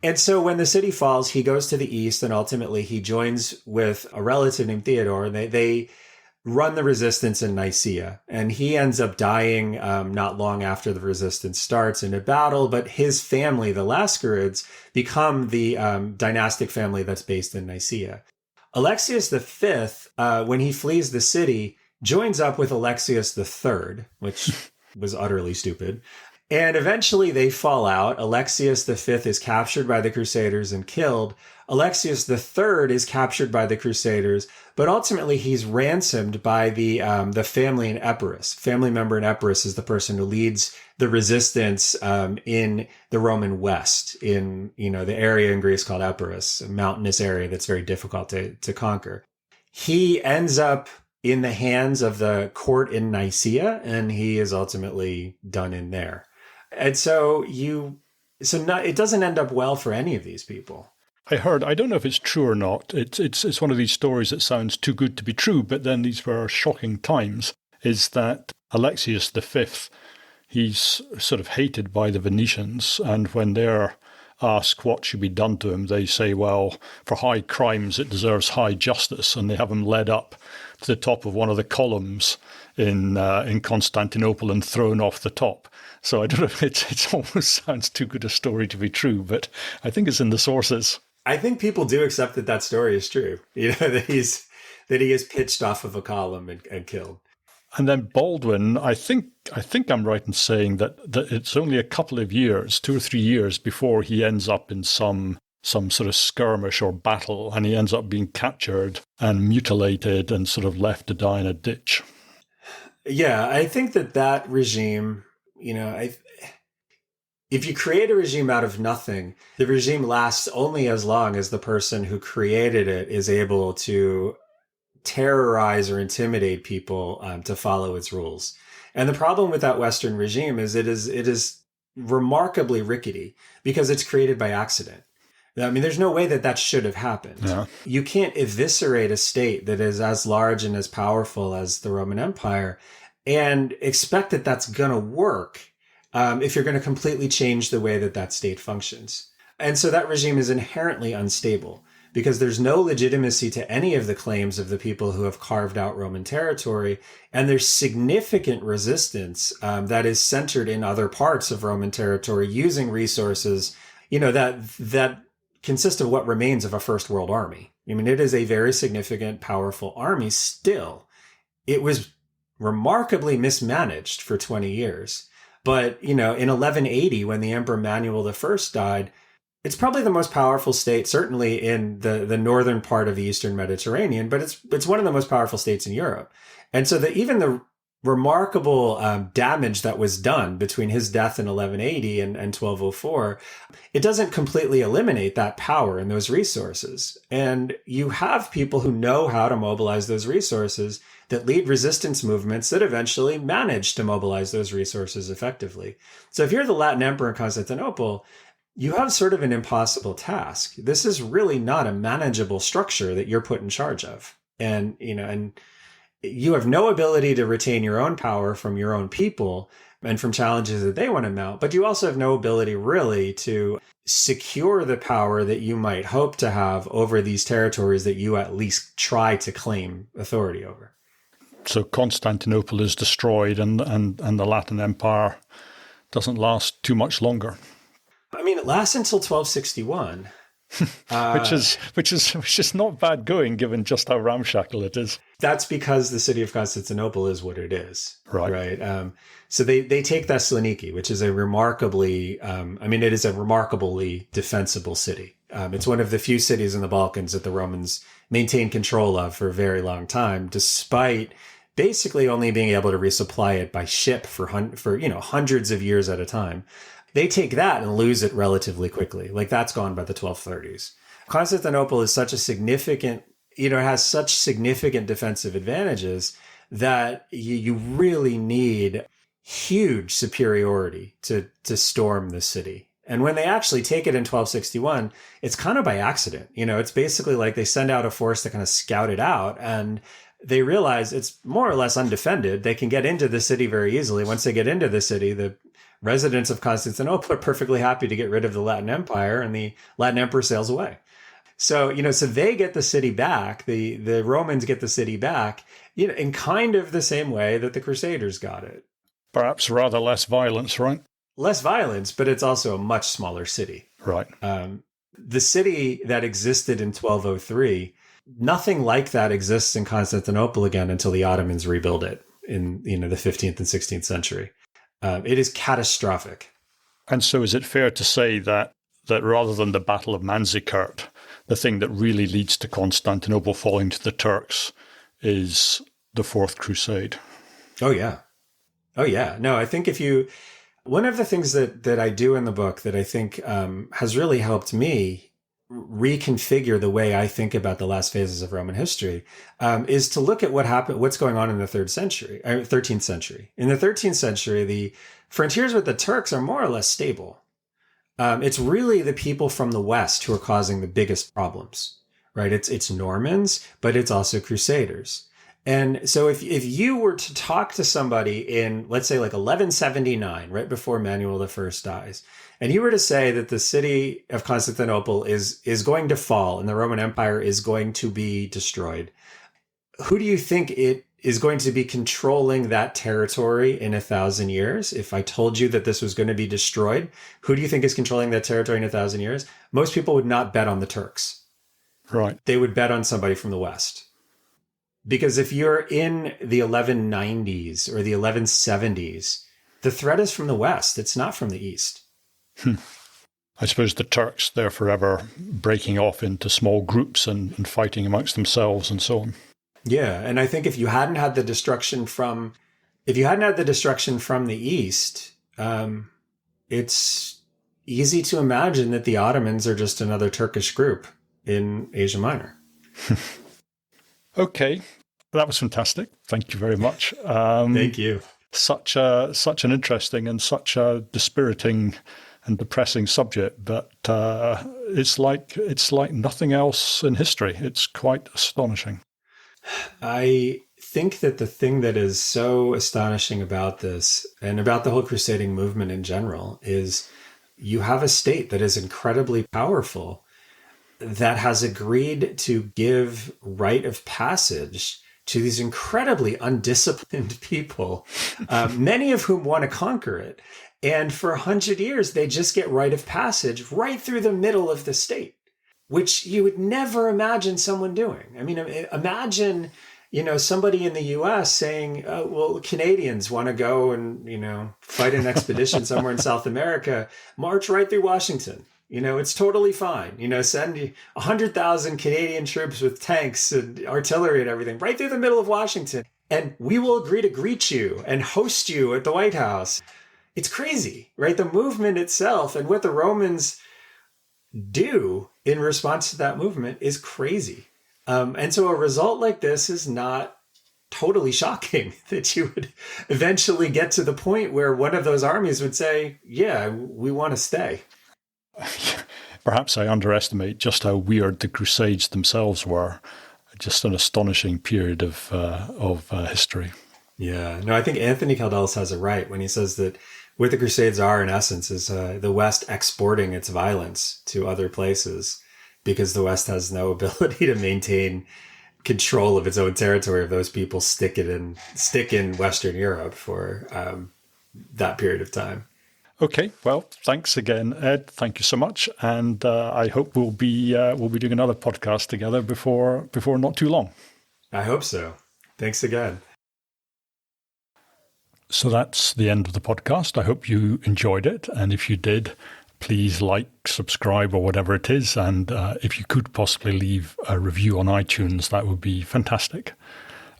And so when the city falls, he goes to the east and ultimately he joins with a relative named Theodore. And they run the resistance in Nicaea. And he ends up dying not long after the resistance starts in a battle. But his family, the Lascarids, become the dynastic family that's based in Nicaea. Alexius V, when he flees the city, joins up with Alexius III, which was utterly stupid. And eventually they fall out. Alexius V is captured by the Crusaders and killed. Alexius III is captured by the Crusaders, but ultimately he's ransomed by the family in Epirus. Family member in Epirus is the person who leads the resistance in the Roman West, in the area in Greece called Epirus, a mountainous area that's very difficult to conquer. He ends up in the hands of the court in Nicaea, and he is ultimately done in there. And so it doesn't end up well for any of these people. I heard, I don't know if it's true or not, it's one of these stories that sounds too good to be true, but then these were shocking times, is that Alexius V, he's sort of hated by the Venetians, and when they're asked what should be done to him, they say, well, for high crimes it deserves high justice, and they have him led up to the top of one of the columns in Constantinople and thrown off the top. So I don't know if it almost sounds too good a story to be true, but I think it's in the sources. I think people do accept that story is true. That he is pitched off of a column and killed. And then Baldwin, I think I'm right in saying that it's only a couple of years, 2 or 3 years, before he ends up in some sort of skirmish or battle, and he ends up being captured and mutilated and sort of left to die in a ditch. Yeah, I think that regime, if you create a regime out of nothing, the regime lasts only as long as the person who created it is able to terrorize or intimidate people to follow its rules. And the problem with that Western regime is it is remarkably rickety because it's created by accident. I mean, there's no way that should have happened. Yeah. You can't eviscerate a state that is as large and as powerful as the Roman Empire and expect that that's going to work if you're going to completely change the way that state functions. And so that regime is inherently unstable because there's no legitimacy to any of the claims of the people who have carved out Roman territory. And there's significant resistance that is centered in other parts of Roman territory using resources, that consist of what remains of a First World Army. I mean, it is a very significant, powerful army still. It was remarkably mismanaged for 20 years. But, in 1180, when the Emperor Manuel I died, it's probably the most powerful state, certainly in the northern part of the Eastern Mediterranean, but it's one of the most powerful states in Europe. And so even the remarkable damage that was done between his death in 1180 and 1204, it doesn't completely eliminate that power and those resources. And you have people who know how to mobilize those resources that lead resistance movements that eventually manage to mobilize those resources effectively. So if you're the Latin Emperor in Constantinople, you have sort of an impossible task. This is really not a manageable structure that you're put in charge of. And you have no ability to retain your own power from your own people and from challenges that they want to mount, but you also have no ability really to secure the power that you might hope to have over these territories that you at least try to claim authority over. So Constantinople is destroyed and the Latin Empire doesn't last too much longer. I mean, it lasts until 1261. Which is not bad going given just how ramshackle it is. That's because the city of Constantinople is what it is. Right. So they take Thessaloniki, which is a remarkably, it is a remarkably defensible city. It's one of the few cities in the Balkans that the Romans maintained control of for a very long time, despite basically only being able to resupply it by ship for hundreds of years at a time. They take that and lose it relatively quickly. Like that's gone by the 1230s. Constantinople is such a significant, has such significant defensive advantages that you really need huge superiority to storm the city. And when they actually take it in 1261, it's kind of by accident. It's basically like they send out a force to kind of scout it out, and they realize it's more or less undefended. They can get into the city very easily. Once they get into the city, the residents of Constantinople are perfectly happy to get rid of the Latin Empire, and the Latin Emperor sails away. So, so they get the city back. The Romans get the city back, in kind of the same way that the Crusaders got it. Perhaps rather less violence, right? Less violence, but it's also a much smaller city. Right. The city that existed in 1203, nothing like that exists in Constantinople again until the Ottomans rebuild it in the 15th and 16th century. It is catastrophic. And so is it fair to say that rather than the Battle of Manzikert, the thing that really leads to Constantinople falling to the Turks is the Fourth Crusade? Oh, yeah. No, I think one of the things that I do in the book that I think has really helped me reconfigure the way I think about the last phases of Roman history is to look at what's going on in the 13th century. In the 13th century, the frontiers with the Turks are more or less stable. It's really the people from the West who are causing the biggest problems, right? It's Normans, but it's also Crusaders. And so if you were to talk to somebody in, let's say, like 1179, right before Manuel I dies, and you were to say that the city of Constantinople is going to fall and the Roman Empire is going to be destroyed, who do you think it is going to be controlling that territory in 1,000 years? If I told you that this was going to be destroyed, who do you think is controlling that territory in 1,000 years? Most people would not bet on the Turks. Right. They would bet on somebody from the West. Because if you're in the 1190s or the 1170s, the threat is from the West. It's not from the East. I suppose the Turks, they're forever breaking off into small groups and fighting amongst themselves and so on. Yeah, and I think if you hadn't had the destruction from the East, it's easy to imagine that the Ottomans are just another Turkish group in Asia Minor. Okay, that was fantastic. Thank you very much. Thank you. Such an interesting and such a dispiriting and depressing subject, but it's like nothing else in history. It's quite astonishing. I think that the thing that is so astonishing about this and about the whole crusading movement in general is you have a state that is incredibly powerful that has agreed to give rite of passage to these incredibly undisciplined people, many of whom want to conquer it. And for 100 years, they just get rite of passage right through the middle of the state, which you would never imagine someone doing. I mean, imagine, somebody in the US saying, well, Canadians want to go and, fight an expedition somewhere in South America, march right through Washington. It's totally fine. Send 100,000 Canadian troops with tanks and artillery and everything right through the middle of Washington. And we will agree to greet you and host you at the White House. It's crazy, right? The movement itself and what the Romans do in response to that movement is crazy. And so a result like this is not totally shocking that you would eventually get to the point where one of those armies would say, yeah, we want to stay. Perhaps I underestimate just how weird the Crusades themselves were. Just an astonishing period of history. Yeah, no, I think Anthony Caldelis has it right when he says that what the Crusades are, in essence, is the West exporting its violence to other places because the West has no ability to maintain control of its own territory if those people stick in Western Europe for that period of time. Okay, well, thanks again, Ed. Thank you so much, and I hope we'll be doing another podcast together before not too long. I hope so. Thanks again. So that's the end of the podcast. I hope you enjoyed it, and if you did, please like, subscribe, or whatever it is, and if you could possibly leave a review on iTunes, that would be fantastic.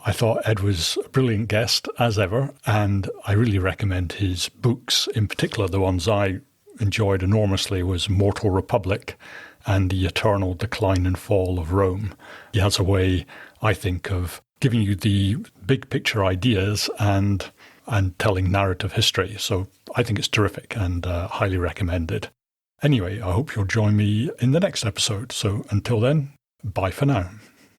I thought Ed was a brilliant guest, as ever, and I really recommend his books. In particular, the ones I enjoyed enormously was Mortal Republic and The Eternal Decline and Fall of Rome. He has a way, I think, of giving you the big picture ideas and telling narrative history. So I think it's terrific and highly recommended. Anyway, I hope you'll join me in the next episode. So until then, bye for now.